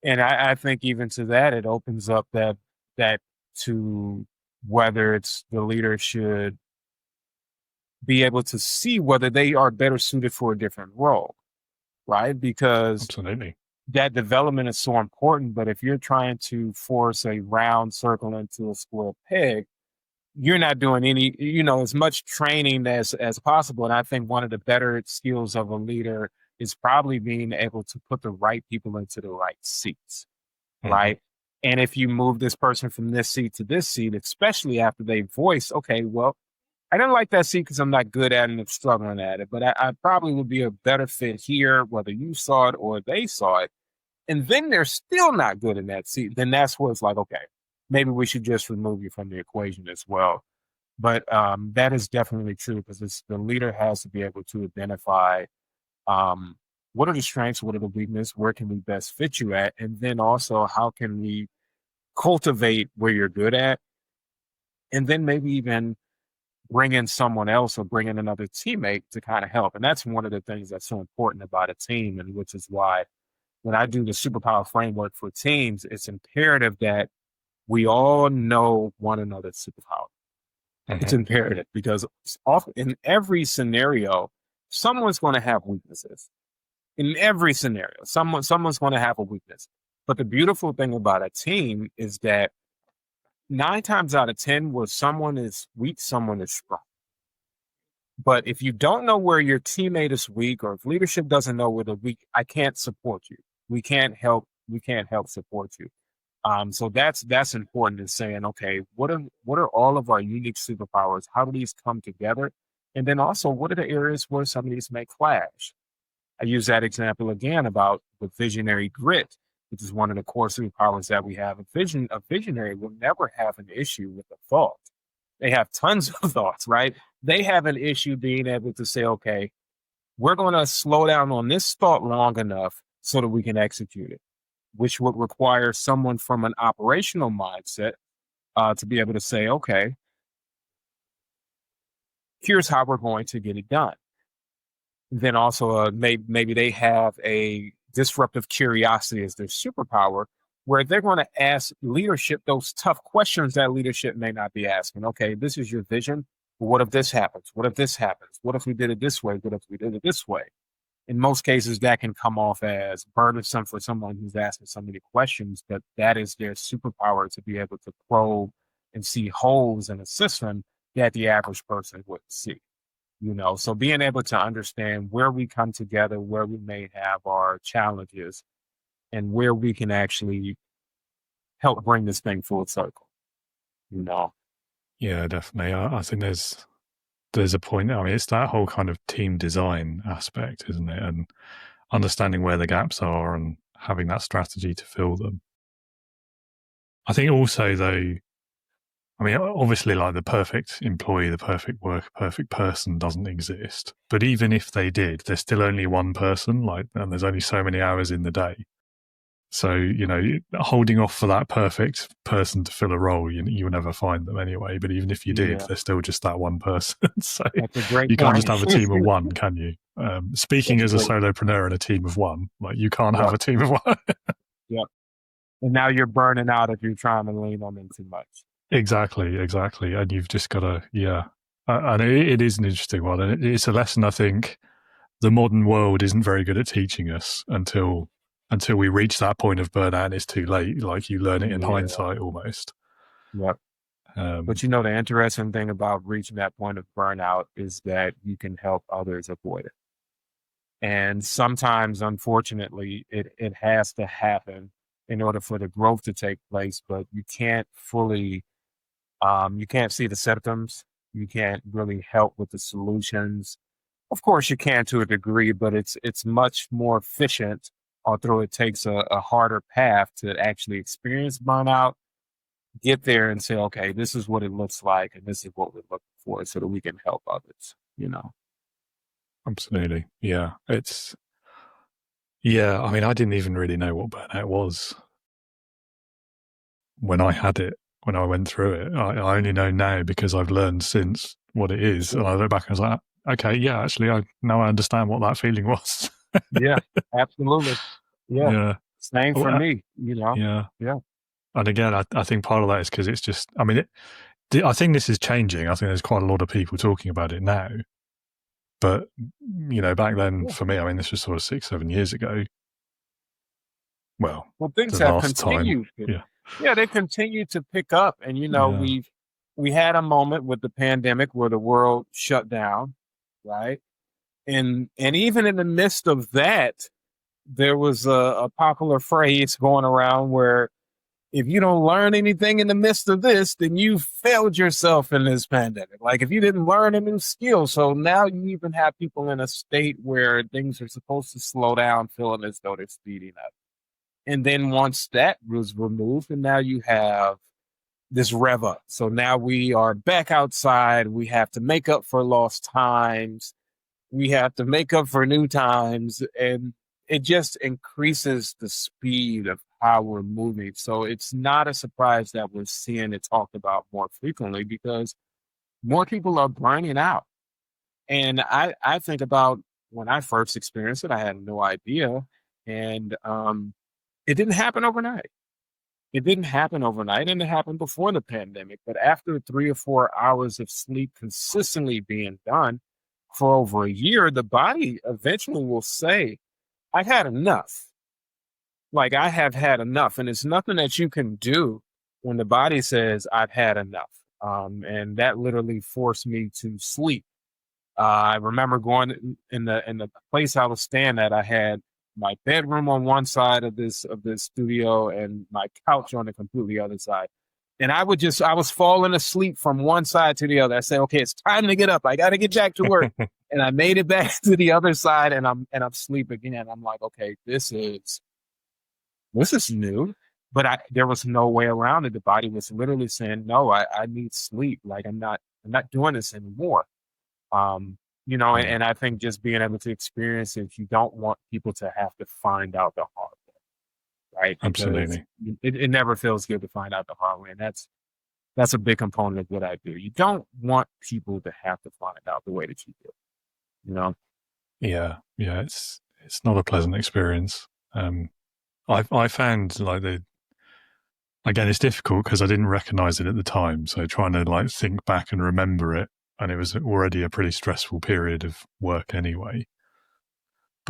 And I think even to that, it opens up that to whether it's the leader should be able to see whether they are better suited for a different role, right? Because absolutely, that development is so important. But if you're trying to force a round circle into a square peg, you're not doing any, as much training as possible. And I think one of the better skills of a leader is probably being able to put the right people into the right seats, right? And if you move this person from this seat to this seat, especially after they voice, okay, well, I didn't like that seat because I'm not good at it and I'm struggling at it, but I probably would be a better fit here, whether you saw it or they saw it. And then they're still not good in that seat. Then that's where it's like, okay, maybe we should just remove you from the equation as well. But that is definitely true, because the leader has to be able to identify what are the strengths, what are the weaknesses, where can we best fit you at? And then also, how can we cultivate where you're good at? And then maybe even bring in someone else or bring in another teammate to kind of help. And that's one of the things that's so important about a team, and which is why when I do the Superpower framework for teams, it's imperative that we all know one another's superpower. It's imperative, because often in every scenario, someone's going to have weaknesses. In every scenario, someone's going to have a weakness. But the beautiful thing about a team is that 9 times out of 10, where someone is weak, someone is strong. But if you don't know where your teammate is weak, or if leadership doesn't know where they're weak, I can't support you. We can't help support you. So that's important in saying, okay, what are all of our unique superpowers? How do these come together? And then also, what are the areas where some of these may clash? I use that example again about the visionary grit, which is one of the core superpowers that we have. A visionary will never have an issue with a thought. They have tons of thoughts, right? They have an issue being able to say, okay, we're going to slow down on this thought long enough so that we can execute it, which would require someone from an operational mindset to be able to say, okay, here's how we're going to get it done. Then also maybe they have a disruptive curiosity as their superpower, where they're going to ask leadership those tough questions that leadership may not be asking. Okay, this is your vision. What if this happens? What if this happens? What if we did it this way? What if we did it this way? in most cases that can come off as burdensome for someone who's asking so many questions, but that is their superpower, to be able to probe and see holes in a system that the average person wouldn't see. So being able to understand where we come together, where we may have our challenges, and where we can actually help bring this thing full circle. Yeah, definitely. I think there's a point. I mean, it's that whole kind of team design aspect, isn't it? And understanding where the gaps are and having that strategy to fill them. I think also, though, I mean, obviously, like the perfect employee, the perfect worker, perfect person doesn't exist. But even if they did, there's still only one person, and there's only so many hours in the day. So, holding off for that perfect person to fill a role, you'll never find them anyway. But even if you did, they're still just that one person. So you can't just have a team of one, can you? Speaking as a solopreneur in a team of one, you can't have a team of one. Yep. And now you're burning out if you're trying to lean on them too much. Exactly. And you've just got to, and it is an interesting one. And it's a lesson I think the modern world isn't very good at teaching us until we reach that point of burnout and it's too late. Like you learn it in hindsight almost. Yep. But the interesting thing about reaching that point of burnout is that you can help others avoid it. And sometimes, unfortunately, it has to happen in order for the growth to take place, but you can't fully, you can't see the symptoms. You can't really help with the solutions. Of course you can to a degree, but it's much more efficient, although it takes a harder path to actually experience burnout, get there and say, okay, this is what it looks like and this is what we're looking for so that we can help others, Absolutely. Yeah. I mean, I didn't even really know what burnout was when I had it, when I went through it. I only know now because I've learned since what it is. And I look back and I was like, okay, yeah, actually, now I understand what that feeling was. Yeah, absolutely. Yeah. Same for me, Yeah. And again, I think part of that is because it's just, I mean, I think this is changing. I think there's quite a lot of people talking about it now. But, back then for me, I mean, this was sort of 6-7 years ago. Well, things have continued. They continue to pick up. And, we had a moment with the pandemic where the world shut down, right? And even in the midst of that, there was a popular phrase going around where if you don't learn anything in the midst of this, then you failed yourself in this pandemic. Like if you didn't learn a new skill. So now you even have people in a state where things are supposed to slow down, feeling as though they're speeding up. And then once that was removed, and now you have this rev up. So now we are back outside. We have to make up for lost times. We have to make up for new times. And it just increases the speed of how we're moving. So it's not a surprise that we're seeing it talked about more frequently because more people are burning out. And I think about when I first experienced it, I had no idea. And it didn't happen overnight. It didn't happen overnight, and it happened before the pandemic. But after 3 or 4 hours of sleep consistently being done for over a year, the body eventually will say, I've had enough. Like I have had enough. And it's nothing that you can do when the body says, I've had enough. And that literally forced me to sleep. I remember going in the place I was staying at, I had my bedroom on one side of this studio and my couch on the completely other side. And I was falling asleep from one side to the other. I said, okay, it's time to get up. I got to get back to work. And I made it back to the other side and I'm sleeping again. And I'm like, okay, this is new, but there was no way around it. The body was literally saying, no, I need sleep. Like I'm not doing this anymore. And I think just being able to experience it, you don't want people to have to find out the hard way, right? Because absolutely. It never feels good to find out the hard way. And that's a big component of what I do. You don't want people to have to find out the way that you do, Yeah. It's not a pleasant experience. I found again, it's difficult because I didn't recognize it at the time. So trying to think back and remember it, and it was already a pretty stressful period of work anyway.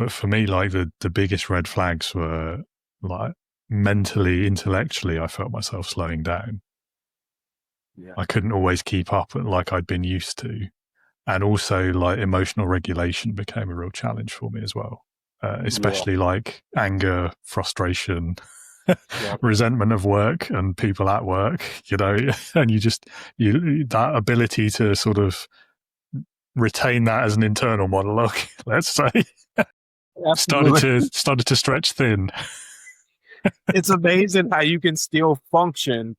But for me, like the biggest red flags were like mentally, intellectually, I felt myself slowing down. Yeah. I couldn't always keep up like I'd been used to. And also like emotional regulation became a real challenge for me as well. Especially like anger, frustration, resentment of work and people at work, you know, and that ability to sort of retain that as an internal monologue, let's say, started to stretch thin. It's amazing how you can still function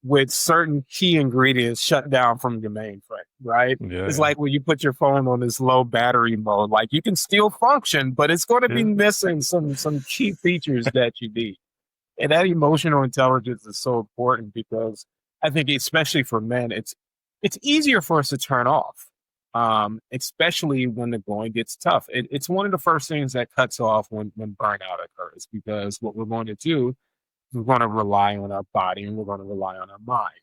with certain key ingredients shut down from your mainframe, right? Yeah, it's like when you put your phone on this low battery mode, like you can still function, but it's going to be missing some key features that you need. And that emotional intelligence is so important because I think, especially for men, it's easier for us to turn off, especially when the going gets tough. It's one of the first things that cuts off when burnout occurs, because what we're going to do, we're going to rely on our body and we're going to rely on our mind.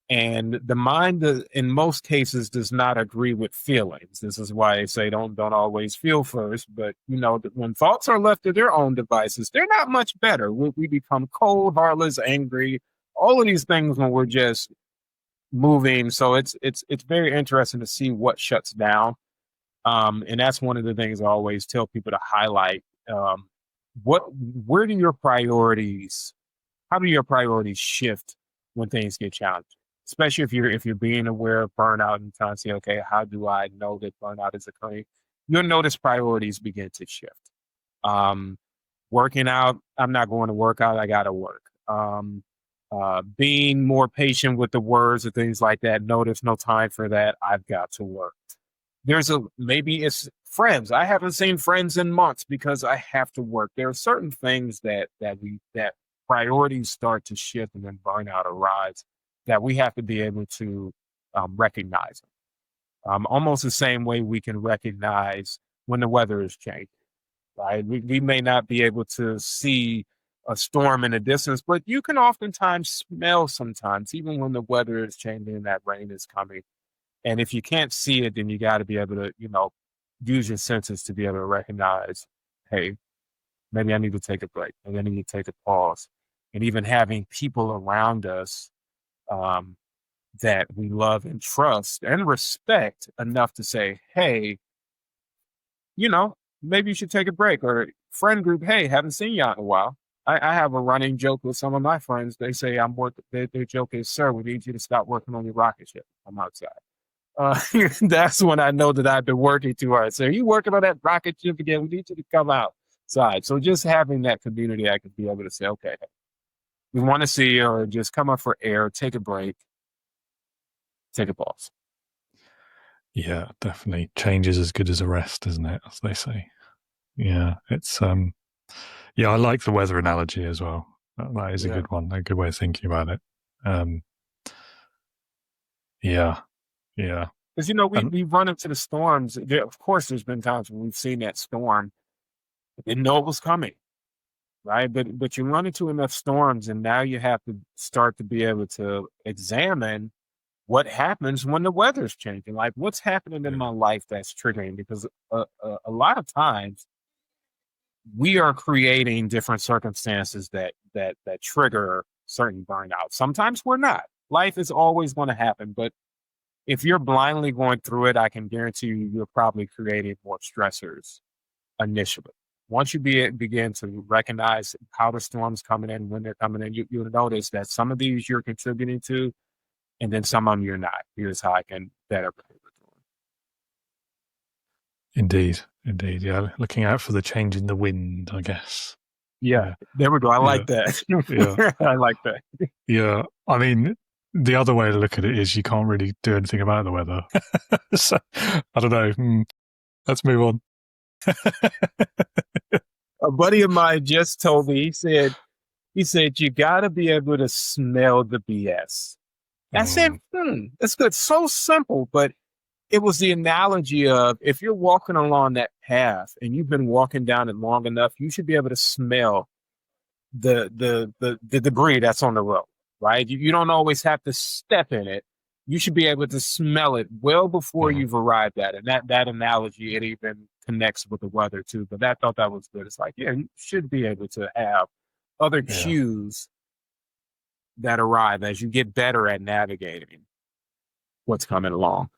And the mind, in most cases, does not agree with feelings. This is why I say don't always feel first. But, you know, when thoughts are left to their own devices, they're not much better. We become cold, heartless, angry, all of these things when we're just moving. So it's very interesting to see what shuts down. And that's one of the things I always tell people to highlight. Where do your priorities, how do your priorities shift when things get challenging? Especially if you're being aware of burnout and trying to say, okay, how do I know that burnout is occurring? You'll notice priorities begin to shift. Working out, I'm not going to work out, I gotta work. Being more patient with the words and things like that. No, there's no time for that. I've got to work. Maybe it's friends. I haven't seen friends in months because I have to work. There are certain things that priorities start to shift and then burnout arrives that we have to be able to recognize. Almost the same way we can recognize when the weather is changing, right? We may not be able to see a storm in the distance, but you can oftentimes smell sometimes, even when the weather is changing and that rain is coming. And if you can't see it, then you got to be able to, you know, use your senses to be able to recognize, hey, maybe I need to take a break. Maybe I need to take a pause. And even having people around us that we love and trust and respect enough to say, hey, you know, maybe you should take a break. Or friend group, hey, haven't seen you out in a while. I have a running joke with some of my friends. They say their joke is, sir, we need you to stop working on your rocket ship. I'm outside. That's when I know that I've been working too hard. So are you working on that rocket ship again? We need you to come outside. So just having that community, I could be able to say, okay, we want to see you, or just come up for air, take a break, take a pause. Yeah, definitely. Change is as good as a rest, isn't it? As they say. Yeah, it's yeah, I like the weather analogy as well. That is a good one, a good way of thinking about it. Yeah. Because, you know, we run into the storms. Of course, there's been times when we've seen that storm, didn't know it was coming, right? But you run into enough storms, and now you have to start to be able to examine what happens when the weather's changing. Like, what's happening in my life that's triggering? Because a lot of times we are creating different circumstances that trigger certain burnout. Sometimes we're not. Life is always going to happen, but if you're blindly going through it, I can guarantee you're probably creating more stressors initially. Once you begin to recognize how the storm's coming in, when they're coming in, you'll notice that some of these you're contributing to, and then some of them you're not. Here's how I can better prepare for it. Indeed. Yeah, looking out for the change in the wind, I guess. Yeah. There we go. I like that. Yeah. I like that. Yeah. I mean, the other way to look at it is you can't really do anything about the weather. So, I don't know. Let's move on. A buddy of mine just told me, he said, you got to be able to smell the BS. I said, that's good. So simple, but it was the analogy of, if you're walking along that path and you've been walking down it long enough, you should be able to smell the debris that's on the road, right? You don't always have to step in it, you should be able to smell it well before Mhm. you've arrived at it. That analogy, it even connects with the weather too. But I thought that was good. It's like, yeah, you should be able to have other Yeah. cues that arrive as you get better at navigating what's coming along.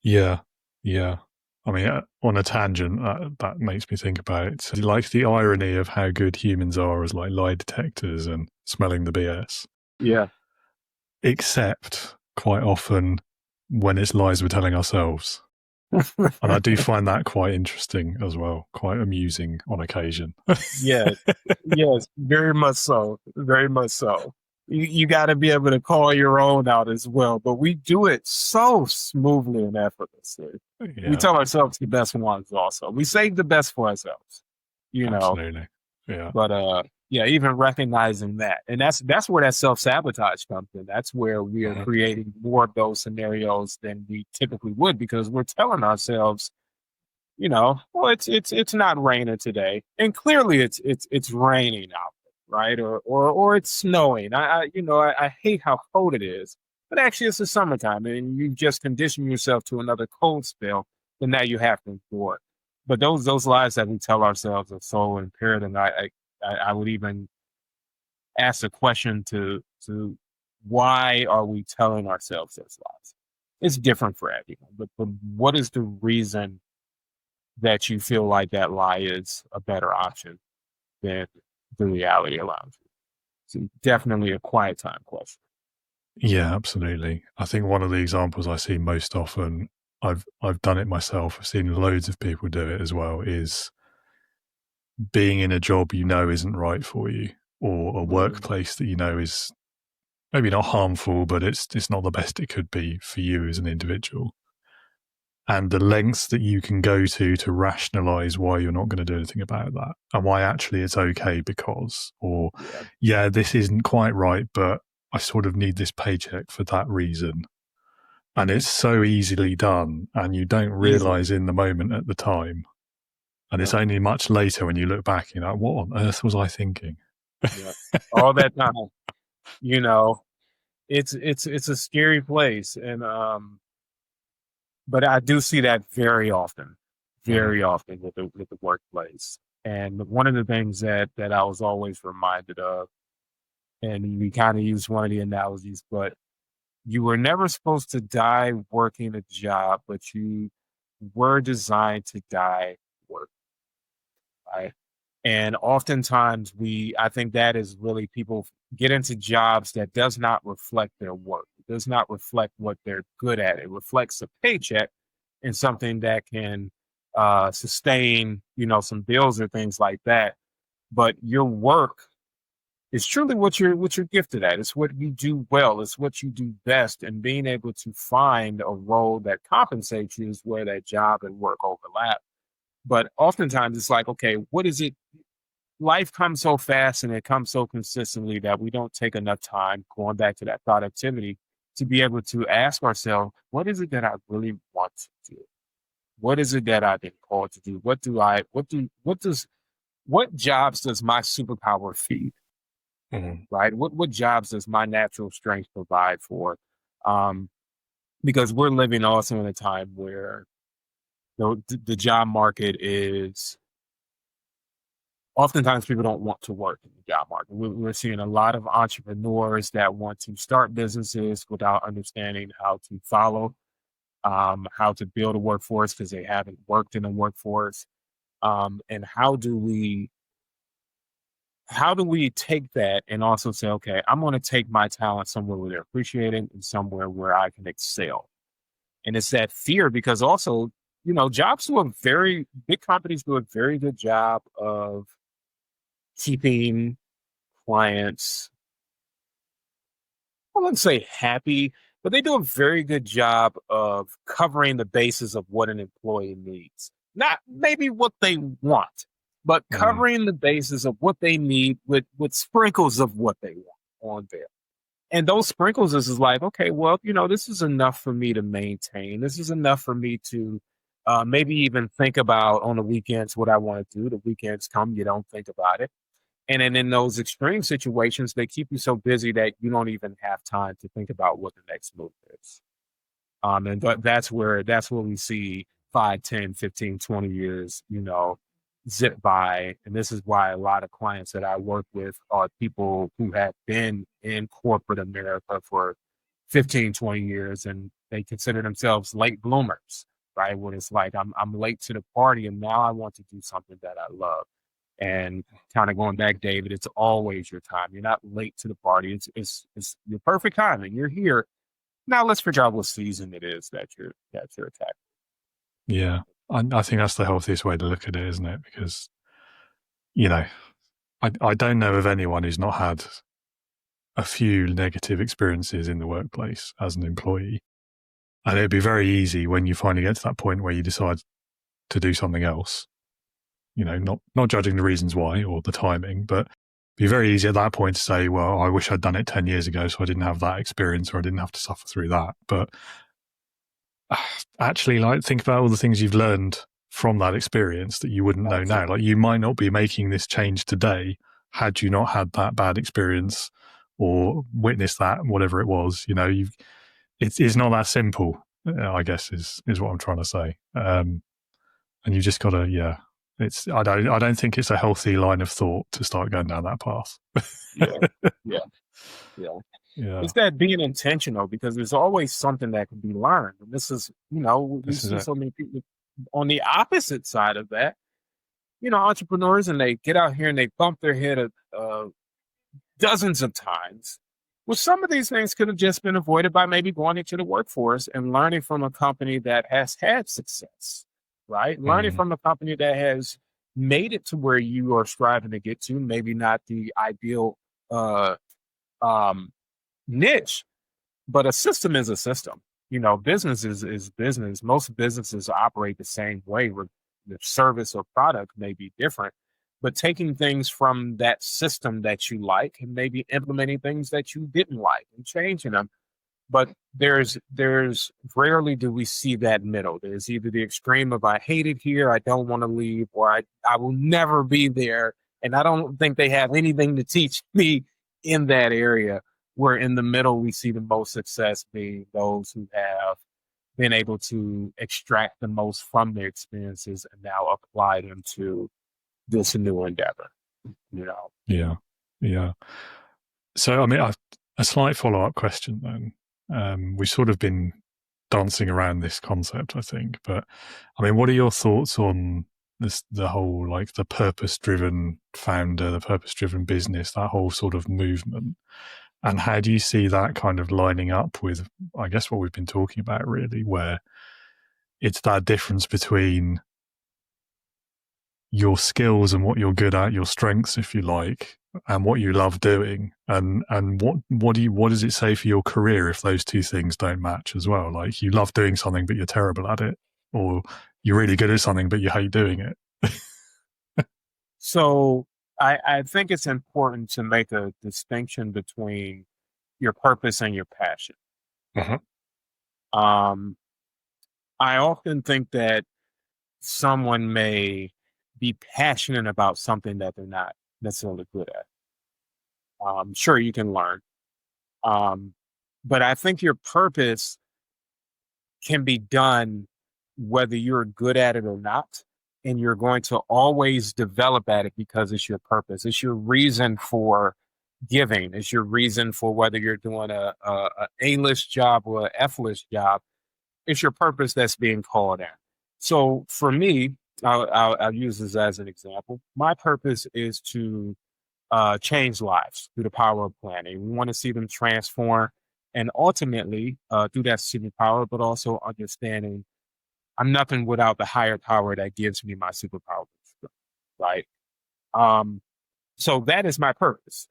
Yeah. Yeah. I mean, on a tangent, that makes me think about it. So, like the irony of how good humans are as like lie detectors and smelling the BS, Yeah. except quite often when it's lies we're telling ourselves. And I do find that quite interesting as well, quite amusing on occasion. Yes. Yes. Very much so. Very much so. You got to be able to call your own out as well. But we do it so smoothly and effortlessly. We Yeah, tell ourselves the best ones also. We save the best for ourselves, you know. absolutely. Yeah. But yeah, even recognizing that. And that's where that self-sabotage comes in. That's where we are Mhm. creating more of those scenarios than we typically would, because we're telling ourselves, well, it's not raining today, and clearly it's raining out there, right? Or it's snowing. I hate how cold it is, but actually it's the summertime, and you've just conditioned yourself to another cold spell, and now you have to endure it. But those lies that we tell ourselves are so imperative. I would even ask the question to why are we telling ourselves those lies? It's different for everyone, but what is the reason that you feel like that lie is a better option than the reality allows you? So definitely a quiet time question. Yeah, absolutely. I think one of the examples I see most often, I've done it myself, I've seen loads of people do it as well, is being in a job you know isn't right for you, or a workplace that you know is maybe not harmful, but it's not the best it could be for you as an individual. And the lengths that you can go to rationalize why you're not going to do anything about that, and why actually it's okay because, or yeah, this isn't quite right, but I sort of need this paycheck for that reason. And it's so easily done, and you don't realize in the moment at the time. And it's only much later when you look back, you're like, what on earth was I thinking? Yeah. All that time, it's a scary place. And but I do see that very often with the workplace. And one of the things that I was always reminded of, and we kind of use one of the analogies, but you were never supposed to die working a job, but you were designed to die working, right? And oftentimes I think that is really, people get into jobs that does not reflect their work. It does not reflect what they're good at. It reflects a paycheck and something that can sustain, some bills or things like that. But your work is truly what you're gifted at. It's what you do well. It's what you do best. And being able to find a role that compensates you is where that job and work overlap. But oftentimes it's like, okay, what is it? Life comes so fast and it comes so consistently that we don't take enough time, going back to that productivity, to be able to ask ourselves, what is it that I really want to do? What is it that I've been called to do? What jobs does my superpower feed? Right? What jobs does my natural strength provide for? Because we're living also in a time where the job market is, oftentimes people don't want to work in the job market. We're seeing a lot of entrepreneurs that want to start businesses without understanding how to follow, how to build a workforce because they haven't worked in a workforce. And how do we take that and also say, okay, I'm going to take my talent somewhere where they're appreciated and somewhere where I can excel. And it's that fear, because also, big companies do a very good job of keeping clients, I wouldn't say happy, but they do a very good job of covering the bases of what an employee needs. Not maybe what they want, but covering the basis of what they need with sprinkles of what they want on there. And those sprinkles is like, okay, well, this is enough for me to maintain. This is enough for me to maybe even think about on the weekends what I want to do. The weekends come, you don't think about it. And then in those extreme situations, they keep you so busy that you don't even have time to think about what the next move is. And that's where we see 5, 10, 15, 20 years, zip by. And this is why a lot of clients that I work with are people who have been in corporate America for 15, 20 years, and they consider themselves late bloomers, right? When it's like, I'm late to the party and now I want to do something that I love. And kind of going back, David, it's always your time. You're not late to the party. It's your perfect timing. You're here. Now let's figure out what season it is that you're attacking. Yeah. I think that's the healthiest way to look at it, isn't it? Because, I don't know of anyone who's not had a few negative experiences in the workplace as an employee. And it'd be very easy when you finally get to that point where you decide to do something else, not judging the reasons why or the timing, but be very easy at that point to say, well, I wish I'd done it 10 years ago so I didn't have that experience or I didn't have to suffer through that. But actually, think about all the things you've learned from that experience that you wouldn't know now. Like, you might not be making this change today had you not had that bad experience or witnessed that, whatever it was. It's not that simple, I guess, is what I'm trying to say. And you just got to, I don't think it's a healthy line of thought to start going down that path. Yeah. It's that being intentional, because there's always something that can be learned. And this is, we see so many people on the opposite side of that, entrepreneurs, and they get out here and they bump their head dozens of times. Well, some of these things could have just been avoided by maybe going into the workforce and learning from a company that has had success, right? Mm-hmm. Learning from a company that has made it to where you are striving to get to, maybe not the ideal niche, but a system is a system. Business is business. Most businesses operate the same way. The service or product may be different, but taking things from that system that you like and maybe implementing things that you didn't like and changing them. But there's rarely do we see that middle. There's either the extreme of I hate it here, I don't want to leave, or I will never be there. And I don't think they have anything to teach me in that area. Where in the middle, we see the most success being those who have been able to extract the most from their experiences and now apply them to this new endeavor. Yeah. So, a slight follow-up question then. We've sort of been dancing around this concept, I think, but what are your thoughts on the whole, the purpose-driven founder, the purpose-driven business, that whole sort of movement? And how do you see that kind of lining up with, I guess, what we've been talking about, really, where it's that difference between your skills and what you're good at, your strengths, if you like, and what you love doing, and what does it say for your career if those two things don't match as well? Like, you love doing something but you're terrible at it, or you're really good at something but you hate doing it. So I think it's important to make a distinction between your purpose and your passion. Uh-huh. I often think that someone may be passionate about something that they're not necessarily good at. Sure, you can learn. But I think your purpose can be done whether you're good at it or not. And you're going to always develop at it because it's your purpose. It's your reason for giving. It's your reason for whether you're doing a A-list job or a F-list job. It's your purpose that's being called out. So for me, I'll use this as an example. My purpose is to change lives through the power of planning. We want to see them transform, and ultimately through that superpower, but also understanding I'm nothing without the higher power that gives me my superpower, right? So that is my purpose.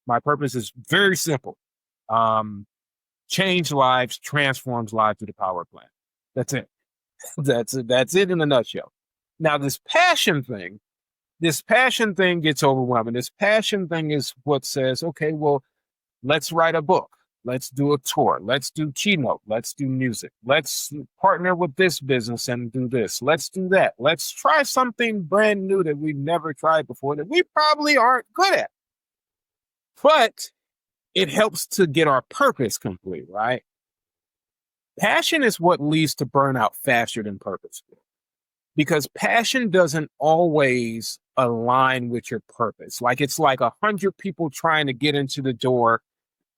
My purpose is very simple. Change lives, transforms lives through the power plan. That's it. That's it in a nutshell. Now, this passion thing gets overwhelming. This passion thing is what says, okay, well, let's write a book. Let's do a tour. Let's do keynote. Let's do music. Let's partner with this business and do this. Let's do that. Let's try something brand new that we've never tried before that we probably aren't good at. But it helps to get our purpose complete, right? Passion is what leads to burnout faster than purpose. Because passion doesn't always align with your purpose. Like it's like 100 people trying to get into the door,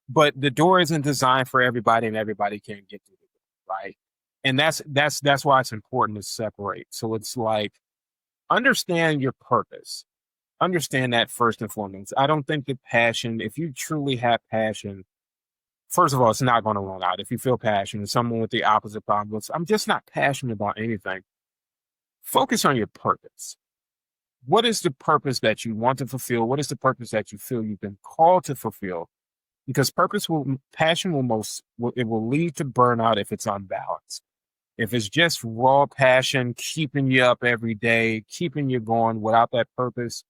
but the door isn't designed for everybody and everybody can't get to it, right? And that's why it's important to separate. So it's like, understand your purpose. Understand that first and foremost. I don't think that passion, if you truly have passion, first of all, it's not going to run out. If you feel passionate, someone with the opposite problem, I'm just not passionate about anything. Focus on your purpose. What is the purpose that you want to fulfill? What is the purpose that you feel you've been called to fulfill? Because passion will lead to burnout if it's unbalanced. If it's just raw passion, keeping you up every day, keeping you going without that purpose,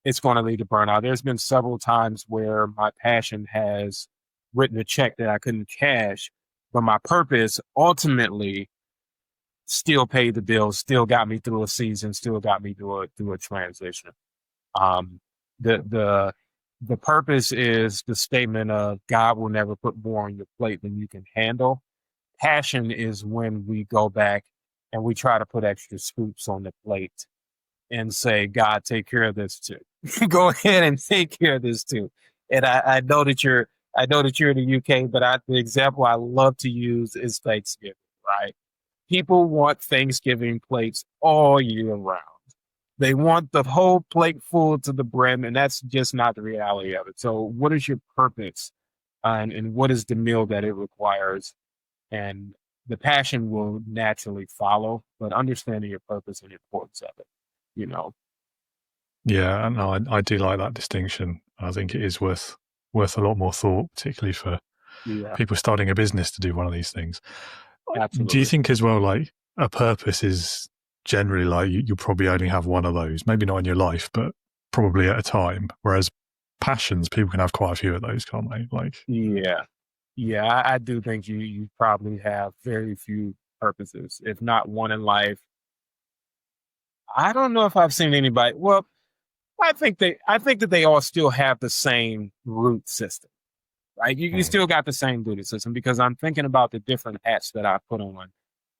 it's going to lead to burnout. There's been several times where my passion has written a check that I couldn't cash, but my purpose ultimately still paid the bills, still got me through a season, still got me through a transition. The purpose is the statement of God will never put more on your plate than you can handle. Passion is when we go back and we try to put extra scoops on the plate and say, God, take care of this too. Go ahead and take care of this too. And I know that you're in the UK, but the example I love to use is Thanksgiving, right? People want Thanksgiving plates all year round. They want the whole plate full to the brim, and that's just not the reality of it. So what is your purpose and what is the meal that it requires? And the passion will naturally follow, but understanding your purpose and the importance of it, you know. Yeah, no, I do like that distinction. I think it is worth a lot more thought, particularly for people starting a business to do one of these things. Absolutely. Do you think as well, like a purpose is generally like you probably only have one of those, maybe not in your life, but probably at a time, whereas passions, people can have quite a few of those, can't they? Like, yeah, I do think you probably have very few purposes, if not one in life. I don't know if I've seen anybody. Well, I think that they all still have the same root system, right? You still got the same root system, because I'm thinking about the different hats that I put on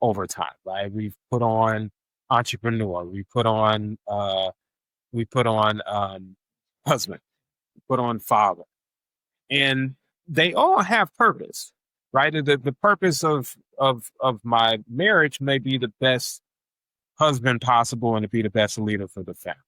over time, right? We've put on entrepreneur, we put on husband, we put on father, and they all have purpose, right? The purpose of my marriage may be the best husband possible and to be the best leader for the family,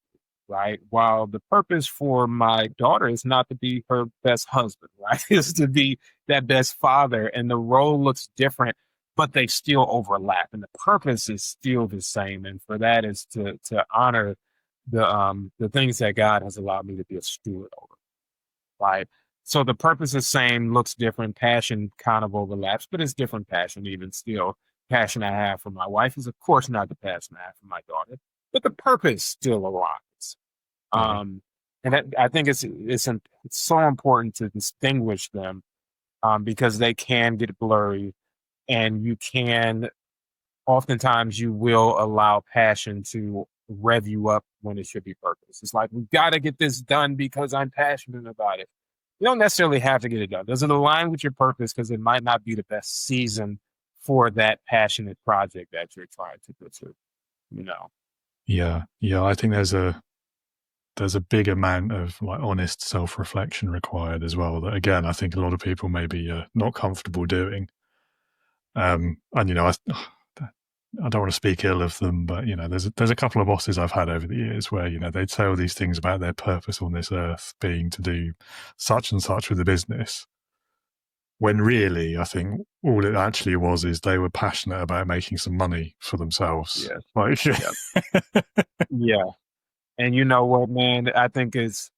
right? While the purpose for my daughter is not to be her best husband, right? Is to be that best father, and the role looks different, but they still overlap, and the purpose is still the same. And for that is to honor the things that God has allowed me to be a steward over, right? So the purpose is same, looks different, passion kind of overlaps, but it's different passion even still. Passion I have for my wife is, of course, not the passion I have for my daughter, but the purpose still aligns. And I think it's so important to distinguish them, because they can get blurry, and oftentimes you will allow passion to rev you up when it should be purpose. It's like, we've got to get this done because I'm passionate about it. You don't necessarily have to get it done. Does it align with your purpose? Because it might not be the best season for that passionate project that you're trying to pursue, you know? Yeah. I think there's a big amount of like honest self-reflection required as well, that again, I think a lot of people may be not comfortable doing. And, you know, I don't want to speak ill of them, but, you know, there's a couple of bosses I've had over the years where, you know, they'd say all these things about their purpose on this earth being to do such and such with the business, when really, I think all it actually was is they were passionate about making some money for themselves. Yeah. Like, Yeah. And you know what, man, I think that's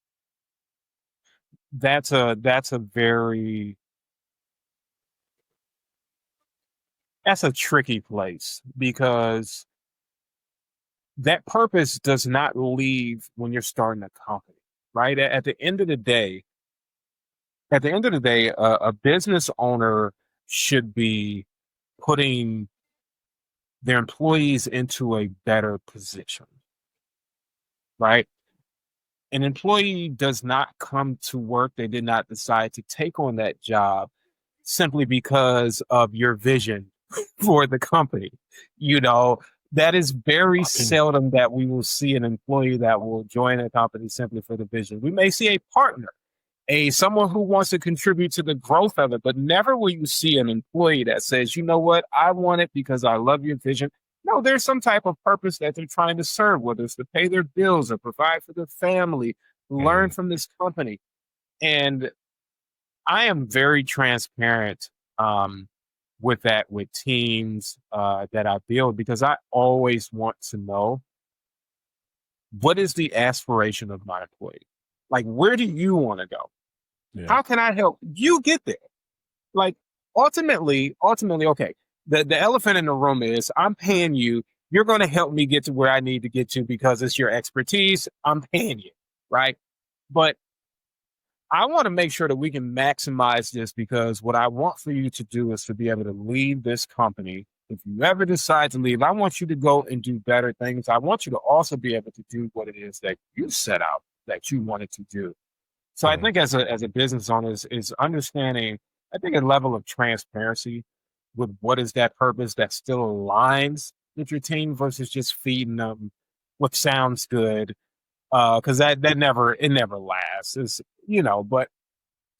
a tricky place, because that purpose does not leave when you're starting a company, right? At the end of the day, at the end of the day, a business owner should be putting their employees into a better position, right? An employee does not come to work. They did not decide to take on that job simply because of your vision for the company. You know, that is very seldom that we will see an employee that will join a company simply for the vision. We may see a partner, someone who wants to contribute to the growth of it, but never will you see an employee that says, you know what, I want it because I love your vision. No, there's some type of purpose that they're trying to serve, whether it's to pay their bills or provide for their family, learn from this company. And I am very transparent with that, with teams that I build, because I always want to know, what is the aspiration of my employee? Like, where do you want to go? Yeah. How can I help you get there? Like, ultimately, okay, the elephant in the room is, I'm paying you. You're going to help me get to where I need to get to because it's your expertise. I'm paying you, right? But I want to make sure that we can maximize this, because what I want for you to do is to be able to lead this company. If you ever decide to leave, I want you to go and do better things. I want you to also be able to do what it is that you set out that you wanted to do. So I think as a business owner is understanding, I think, a level of transparency with what is that purpose that still aligns with your team versus just feeding them what sounds good. Because that never lasts. It's, but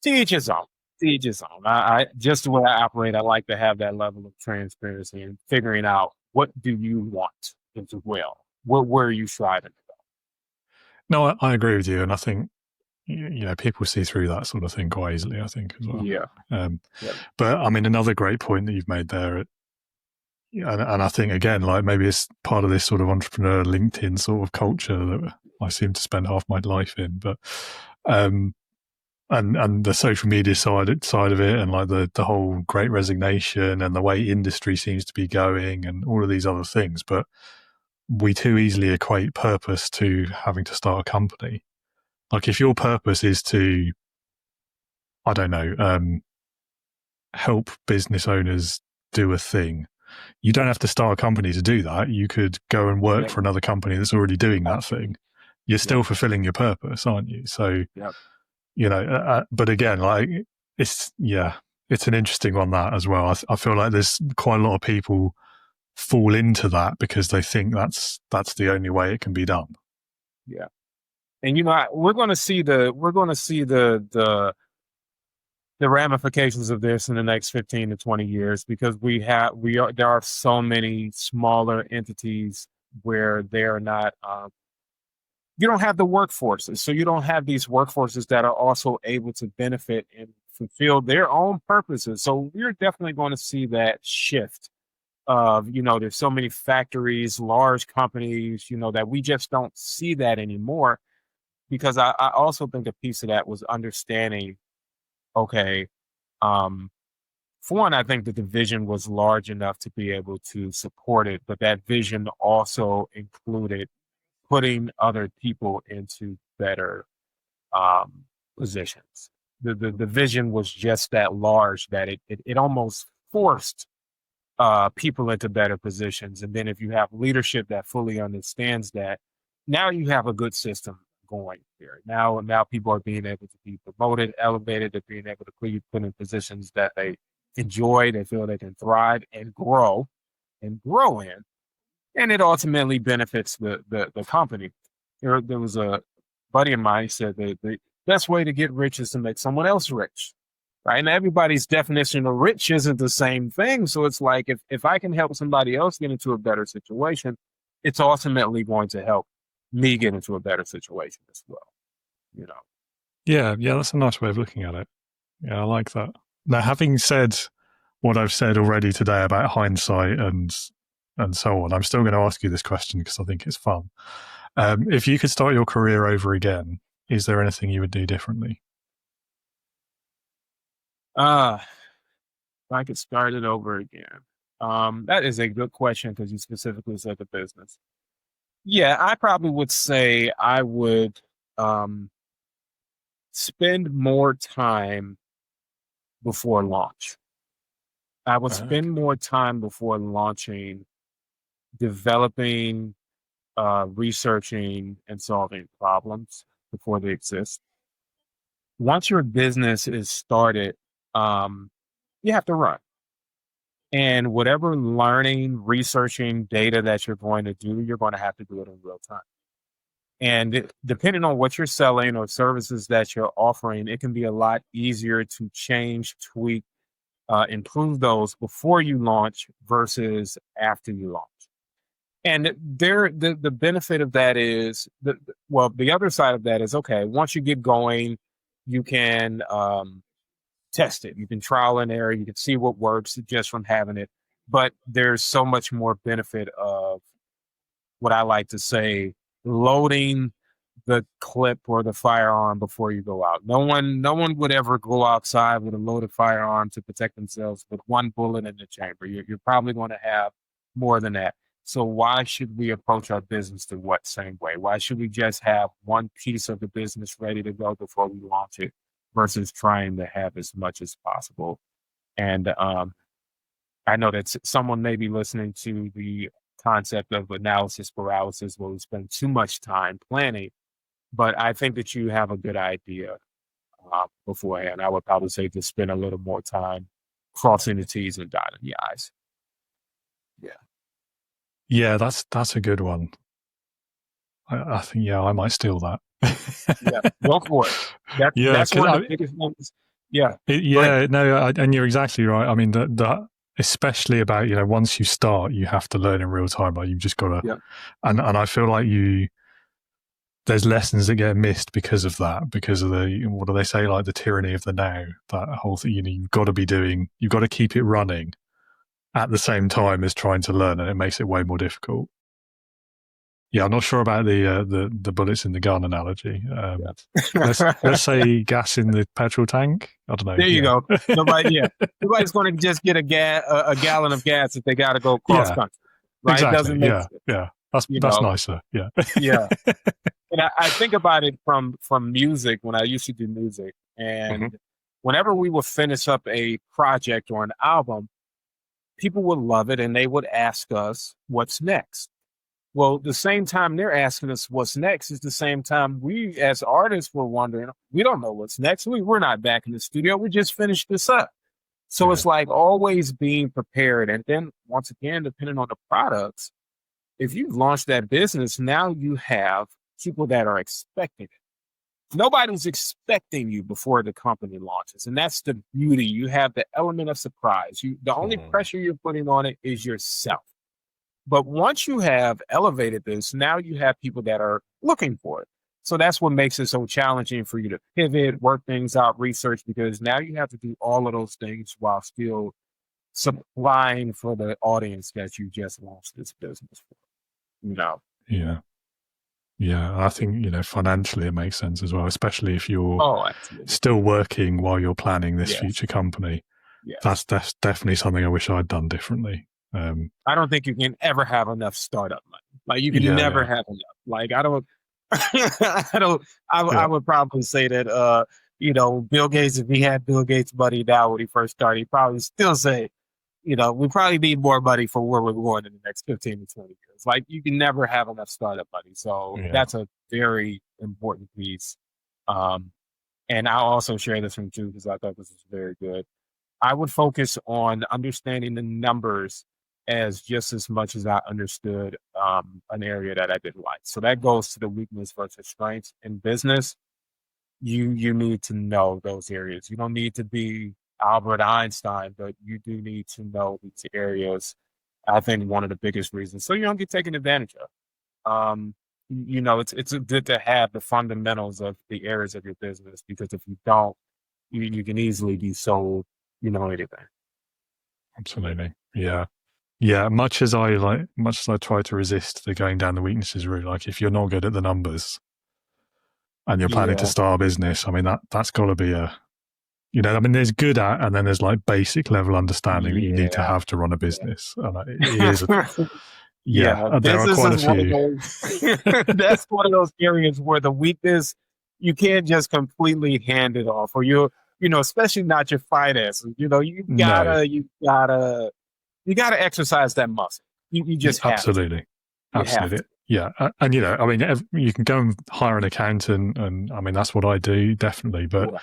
to each his own. To each his own. I just the way I operate, I like to have that level of transparency and figuring out, what do you want as well? Where are you striving to go? No, I agree with you, and I think people see through that sort of thing quite easily, I think, as well. Yeah. But I mean, another great point that you've made there, and I think, again, like, maybe it's part of this sort of entrepreneur LinkedIn sort of culture that I seem to spend half my life in, but and the social media side of it, and like the whole Great Resignation and the way industry seems to be going and all of these other things. But we too easily equate purpose to having to start a company. Like, if your purpose is to, I don't know, help business owners do a thing, you don't have to start a company to do that. You could go and work for another company that's already doing that thing. You're still fulfilling your purpose, aren't you? So, but again, like, it's an interesting one, that as well. I feel like there's quite a lot of people fall into that because they think that's the only way it can be done. Yeah. And we're going to see the ramifications of this in the next 15 to 20 years, because there are so many smaller entities where they're not, you don't have the workforces. So you don't have these workforces that are also able to benefit and fulfill their own purposes. So we're definitely going to see that shift of, there's so many factories, large companies, that we just don't see that anymore. Because I also think a piece of that was understanding, okay, for one, I think that the vision was large enough to be able to support it, but that vision also included putting other people into better positions. The vision was just that large that it almost forced people into better positions. And then if you have leadership that fully understands that, now you have a good system going here. Now people are being able to be promoted, elevated, they're being able to be put in positions that they enjoy, they feel they can thrive and grow in. And it ultimately benefits the company. There was a buddy of mine who said that the best way to get rich is to make someone else rich. Right. And everybody's definition of rich isn't the same thing. So it's like, if I can help somebody else get into a better situation, it's ultimately going to help me get into a better situation as well. Yeah, that's a nice way of looking at it. Yeah, I like that. Now, having said what I've said already today about hindsight and so on, I'm still going to ask you this question because I think it's fun. If you could start your career over again, is there anything you would do differently? If I could start it over again. That is a good question, because you specifically said the business. Yeah, I probably would say I would spend more time before launch. I would spend more time before launching developing, researching, and solving problems before they exist. Once your business is started, you have to run. And whatever learning, researching, data that you're going to do, you're going to have to do it in real time. And depending on what you're selling or services that you're offering, it can be a lot easier to change, tweak, improve those before you launch versus after you launch. And the benefit of that is, the other side of that is, okay, once you get going, you can test it. You can trial and error. You can see what works just from having it. But there's so much more benefit of what I like to say, loading the clip or the firearm before you go out. No one would ever go outside with a loaded firearm to protect themselves with one bullet in the chamber. You're probably going to have more than that. So why should we approach our business the same way? Why should we just have one piece of the business ready to go before we launch it versus trying to have as much as possible? And I know that someone may be listening to the concept of analysis paralysis where we spend too much time planning, but I think that you have a good idea beforehand. I would probably say to spend a little more time crossing the T's and dotting the I's. Yeah, that's a good one. I think, I might steal that. Yeah, go for it. That's one of the biggest ones. Yeah. And you're exactly right. I mean, especially about, once you start, you have to learn in real time. Like you've just got to, and I feel like there's lessons that get missed because of that, because of what do they say, like the tyranny of the now, that whole thing, you've got to keep it running at the same time as trying to learn, and it makes it way more difficult. Yeah, I'm not sure about the bullets in the gun analogy. Let's say gas in the petrol tank. I don't know. There you go. Nobody's going to just get a gallon of gas if they got to go cross country. Right? Exactly. It doesn't make sense. Yeah. That's nicer. Yeah. Yeah. And I think about it from music when I used to do music, and whenever we would finish up a project or an album, people would love it and they would ask us, what's next? Well, the same time they're asking us what's next is the same time we as artists were wondering, we don't know what's next. We're not back in the studio. We just finished this up. So it's like always being prepared. And then once again, depending on the products, if you've launched that business, now you have people that are expecting it. Nobody's expecting you before the company launches. And that's the beauty. You have the element of surprise. The only pressure you're putting on it is yourself. But once you have elevated this, now you have people that are looking for it. So that's what makes it so challenging for you to pivot, work things out, research, because now you have to do all of those things while still supplying for the audience that you just launched this business for. Yeah, I think, financially it makes sense as well, especially if you're still working while you're planning this future company. Yes. That's definitely something I wish I'd done differently. I don't think you can ever have enough startup money. Like you can never have enough. Like I would probably say that, Bill Gates, if he had Bill Gates' money now when he first started, he'd probably still say, we probably need more money for where we're going in the next 15 to 20 years. Like you can never have enough startup money. So that's a very important piece. And I'll also share this one too, because I thought this was very good. I would focus on understanding the numbers as just as much as I understood an area that I didn't like. So that goes to the weakness versus strengths in business. You need to know those areas. You don't need to be Albert Einstein, but you do need to know these areas. I think one of the biggest reasons, so you don't get taken advantage of. It's good to have the fundamentals of the areas of your business, because if you don't, you can easily be sold, anything. Absolutely. Yeah. Yeah. Much as I try to resist the going down the weaknesses route, like if you're not good at the numbers and you're planning to start a business, I mean, that's got to be there's good at, and then there's like basic level understanding that you need to have to run a business. And it is, there are quite a few. That's one of those areas where the weakness you can't just completely hand it off, or especially not your finances. You No, gotta exercise that muscle. You just have to. absolutely. You have Absolutely. to. Yeah. And, I mean, you can go and hire an accountant. And I mean, that's what I do, definitely. But Right.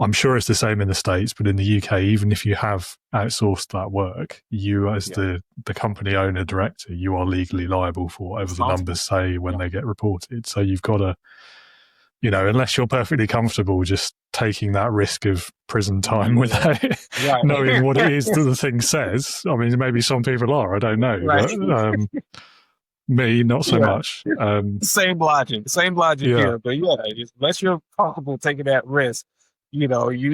I'm sure it's the same in the States. But in the UK, even if you have outsourced that work, you, as the company owner, director, you are legally liable for whatever the numbers say when they get reported. So you've got to, unless you're perfectly comfortable just taking that risk of prison time without knowing what it is that the thing says. I mean, maybe some people are, I don't know. Right. But me, not so much. Same logic here. But unless you're comfortable taking that risk, you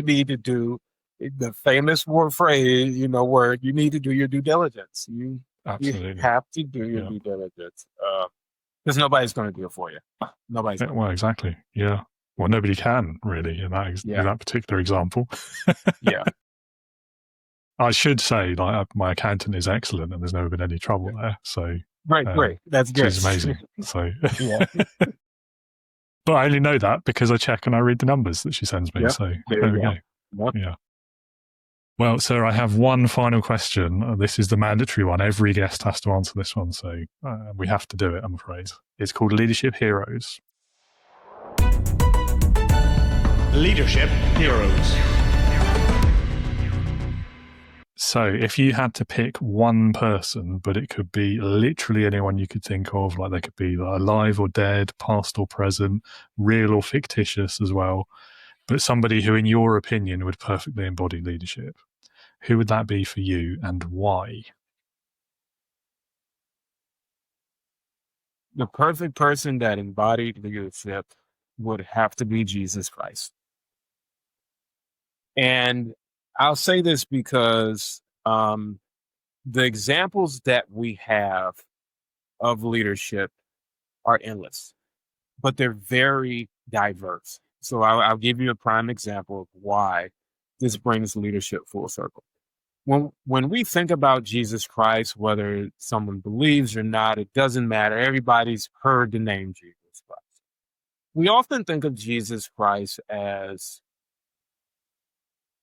need to do the famous phrase, where you need to do your due diligence. You have to do your due diligence. Because nobody's going to do it for you. Nobody's. Well, exactly. Yeah. Well, nobody can really in that particular example. Yeah. I should say, my accountant is excellent, and there's never been any trouble there. So great. That's good. She's amazing. So, yeah. But I only know that because I check and I read the numbers that she sends me. So there we go. Yep. Yeah. Well, sir, I have one final question. This is the mandatory one. Every guest has to answer this one, so we have to do it, I'm afraid. It's called Leadership Heroes. Leadership Heroes. So if you had to pick one person, but it could be literally anyone you could think of, like they could be alive or dead, past or present, real or fictitious as well, but somebody who, in your opinion, would perfectly embody leadership, who would that be for you and why? The perfect person that embodied leadership would have to be Jesus Christ. And I'll say this because the examples that we have of leadership are endless, but they're very diverse. So I'll give you a prime example of why this brings leadership full circle. When we think about Jesus Christ, whether someone believes or not, it doesn't matter. Everybody's heard the name Jesus Christ. We often think of Jesus Christ as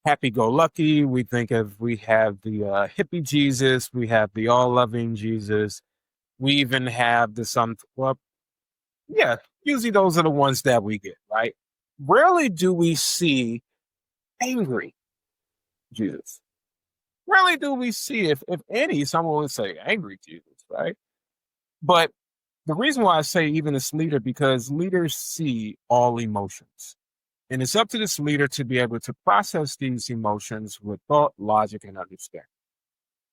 happy-go-lucky. We have the hippie Jesus. We have the all-loving Jesus. We even have usually those are the ones that we get, right? Rarely do we see angry Jesus. Rarely do we see, if any, someone would say angry Jesus, right? But the reason why I say even this leader, because leaders see all emotions. And it's up to this leader to be able to process these emotions with thought, logic, and understanding.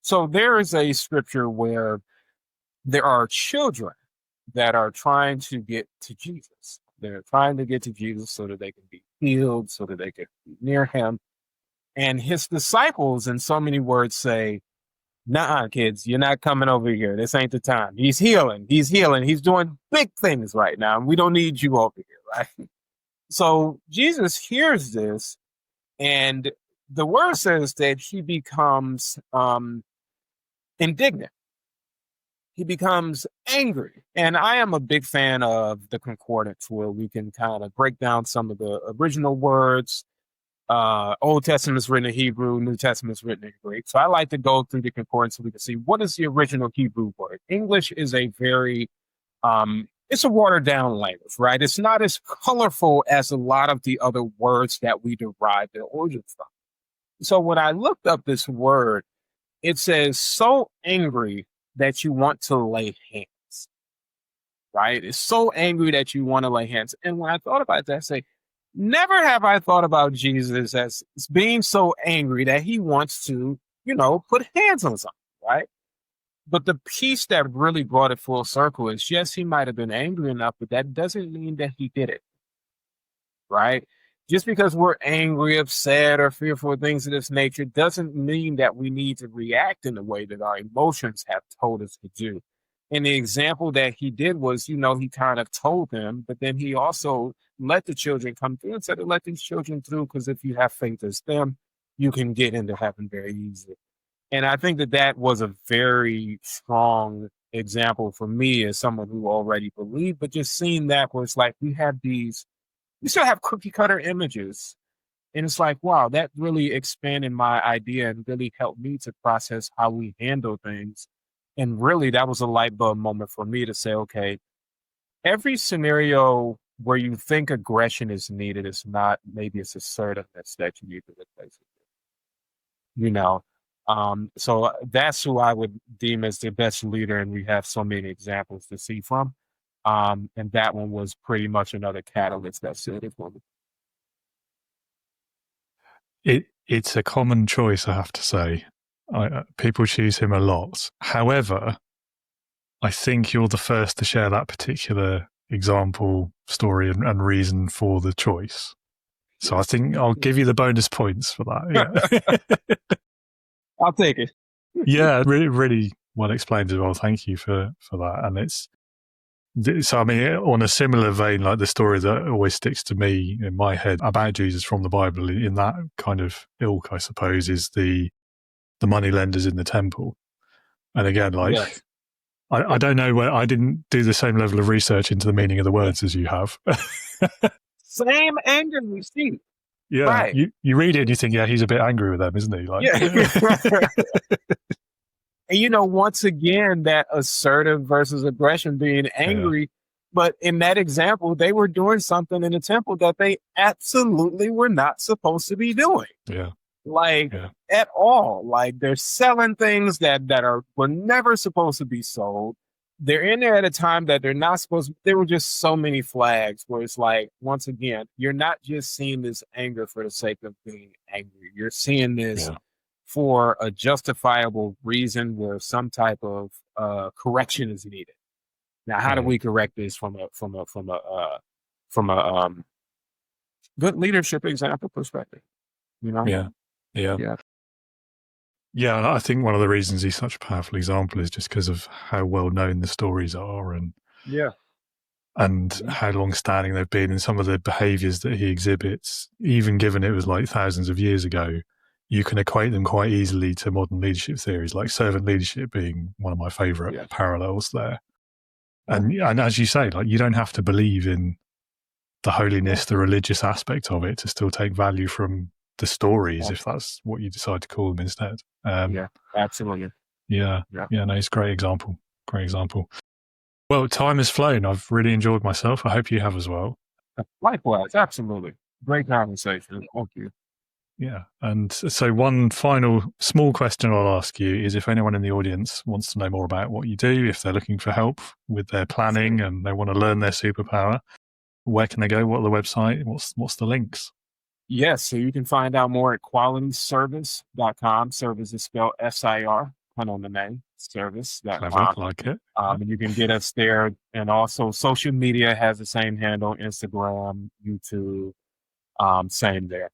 So there is a scripture where there are children that are trying to get to Jesus. They're trying to get to Jesus so that they can be healed, so that they can be near him. And his disciples, in so many words, say, "Nuh-uh, kids, you're not coming over here. This ain't the time. He's healing. He's doing big things right now. And we don't need you over here," right? So Jesus hears this, and the word says that he becomes indignant. He becomes angry. And I am a big fan of the concordance, where we can kind of break down some of the original words. Old Testament's written in Hebrew, New Testament's written in Greek. So I like to go through the concordance so we can see what is the original Hebrew word. English is a very it's a watered down language, right? It's not as colorful as a lot of the other words that we derive their origin from. So when I looked up this word, it says so angry that you want to lay hands, right? It's so angry that you want to lay hands. And when I thought about that, I say, never have I thought about Jesus as being so angry that he wants to, put hands on something, right? But the piece that really brought it full circle is, yes, he might have been angry enough, but that doesn't mean that he did it, right? Just because we're angry, upset, or fearful of things of this nature doesn't mean that we need to react in the way that our emotions have told us to do. And the example that he did was, he kind of told them, but then he also let the children come through and said to let these children through, because if you have faith as them, you can get into heaven very easily. And I think that was a very strong example for me as someone who already believed, but just seeing that where it's like we have these you still have cookie cutter images. And it's like, wow, that really expanded my idea and really helped me to process how we handle things. And really, that was a light bulb moment for me to say, okay, every scenario where you think aggression is needed is not, maybe it's assertiveness that you need to replace it with, you know. So that's who I would deem as the best leader, and we have so many examples to see from. And that one was pretty much another catalyst that said it for me. It's a common choice, I have to say. People choose him a lot. However, I think you're the first to share that particular example, story, and reason for the choice. So I think I'll give you the bonus points for that. Yeah. I'll take it. Yeah, really, really well explained as well. Thank you for that. And so, I mean, on a similar vein, like the story that always sticks to me in my head about Jesus from the Bible, in that kind of ilk, I suppose, is the money lenders in the temple. And again, like, yes. I don't know where I didn't do the same level of research into the meaning of the words as you have. Same anger we see. Yeah, right. You read it and you think, yeah, he's a bit angry with them, isn't he? Like, yeah. And, you know, once again, that assertive versus aggression, being angry. Yeah. But in that example, they were doing something in the temple that they absolutely were not supposed to be doing. Yeah. Like, at all. Like, they're selling things that were never supposed to be sold. They're in there at a time that they're not supposed to. There were just so many flags where it's like, once again, you're not just seeing this anger for the sake of being angry. You're seeing this for a justifiable reason where some type of correction is needed. Now, how do we correct this from a good leadership example perspective? You know? Yeah. And I think one of the reasons he's such a powerful example is just because of how well known the stories are, and how long standing they've been, and some of the behaviors that he exhibits, even given it was like thousands of years ago, you can equate them quite easily to modern leadership theories, like servant leadership being one of my favorite parallels there. And as you say, like, you don't have to believe in the holiness, the religious aspect of it to still take value from the stories, if that's what you decide to call them instead. Absolutely. No, it's a great example. Well, time has flown. I've really enjoyed myself. I hope you have as well. Likewise, absolutely. Great conversation. Thank you. Yeah. And so one final small question I'll ask you is, if anyone in the audience wants to know more about what you do, if they're looking for help with their planning and they want to learn their superpower, where can they go? What are the website? What's the links? Yes, so you can find out more at qualityservice.com. Service is spelled SIR, pun on the name, service.com. I like it. And you can get us there. And also social media has the same handle, Instagram, YouTube, same there.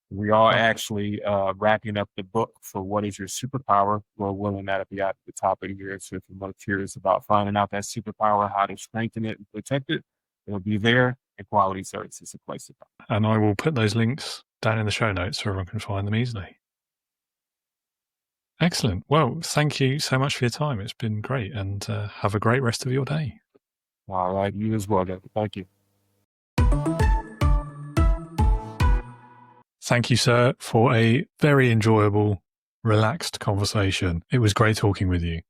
We are actually wrapping up the book for What is Your Superpower? We're willing that'll be out at the top of the year. So if you're more curious about finding out that superpower, how to strengthen it and protect it, it'll be there. And Quality Service is a place to go. And I will put those links down in the show notes so everyone can find them easily. Excellent. Well, thank you so much for your time. It's been great, and have a great rest of your day. All right. You as well, David. Thank you. Thank you, sir, for a very enjoyable, relaxed conversation. It was great talking with you.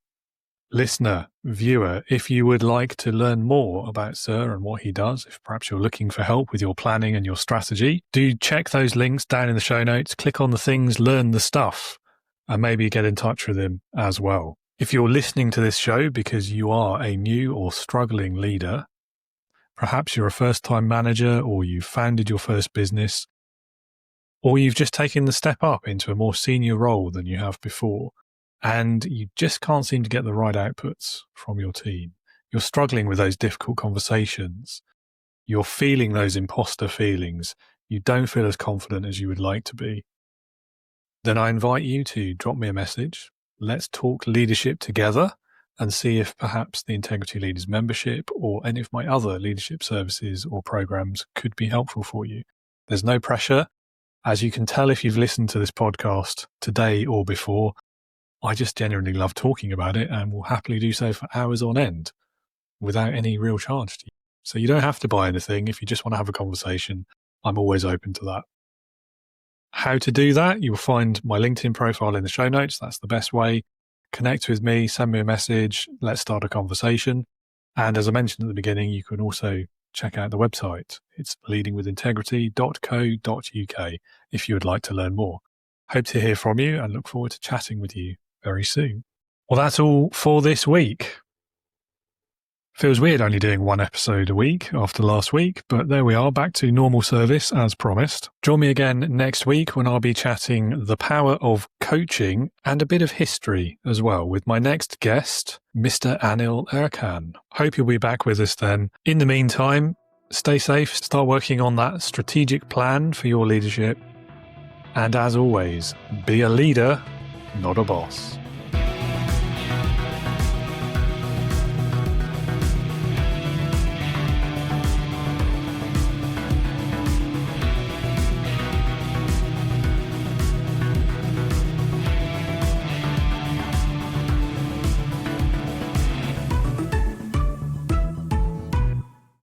Listener, viewer, if you would like to learn more about Sir and what he does, if perhaps you're looking for help with your planning and your strategy, do check those links down in the show notes, click on the things, learn the stuff, and maybe get in touch with him as well. If you're listening to this show because you are a new or struggling leader, perhaps you're a first-time manager, or you've founded your first business, or you've just taken the step up into a more senior role than you have before, and you just can't seem to get the right outputs from your team. You're struggling with those difficult conversations. You're feeling those imposter feelings. You don't feel as confident as you would like to be. Then I invite you to drop me a message. Let's talk leadership together and see if perhaps the Integrity Leaders membership or any of my other leadership services or programs could be helpful for you. There's no pressure. As you can tell if you've listened to this podcast today or before, I just genuinely love talking about it and will happily do so for hours on end without any real charge to you. So you don't have to buy anything. If you just want to have a conversation, I'm always open to that. How to do that? You'll find my LinkedIn profile in the show notes. That's the best way. Connect with me, send me a message. Let's start a conversation. And as I mentioned at the beginning, you can also check out the website. It's leadingwithintegrity.co.uk if you would like to learn more. Hope to hear from you and look forward to chatting with you very soon. Well, that's all for this week. Feels weird only doing one episode a week after last week, but there we are, back to normal service as promised. Join me again next week when I'll be chatting the power of coaching and a bit of history as well with my next guest, Mr. Anil Erkan. Hope you'll be back with us then. In the meantime, stay safe, start working on that strategic plan for your leadership. And as always, be a leader, not a boss.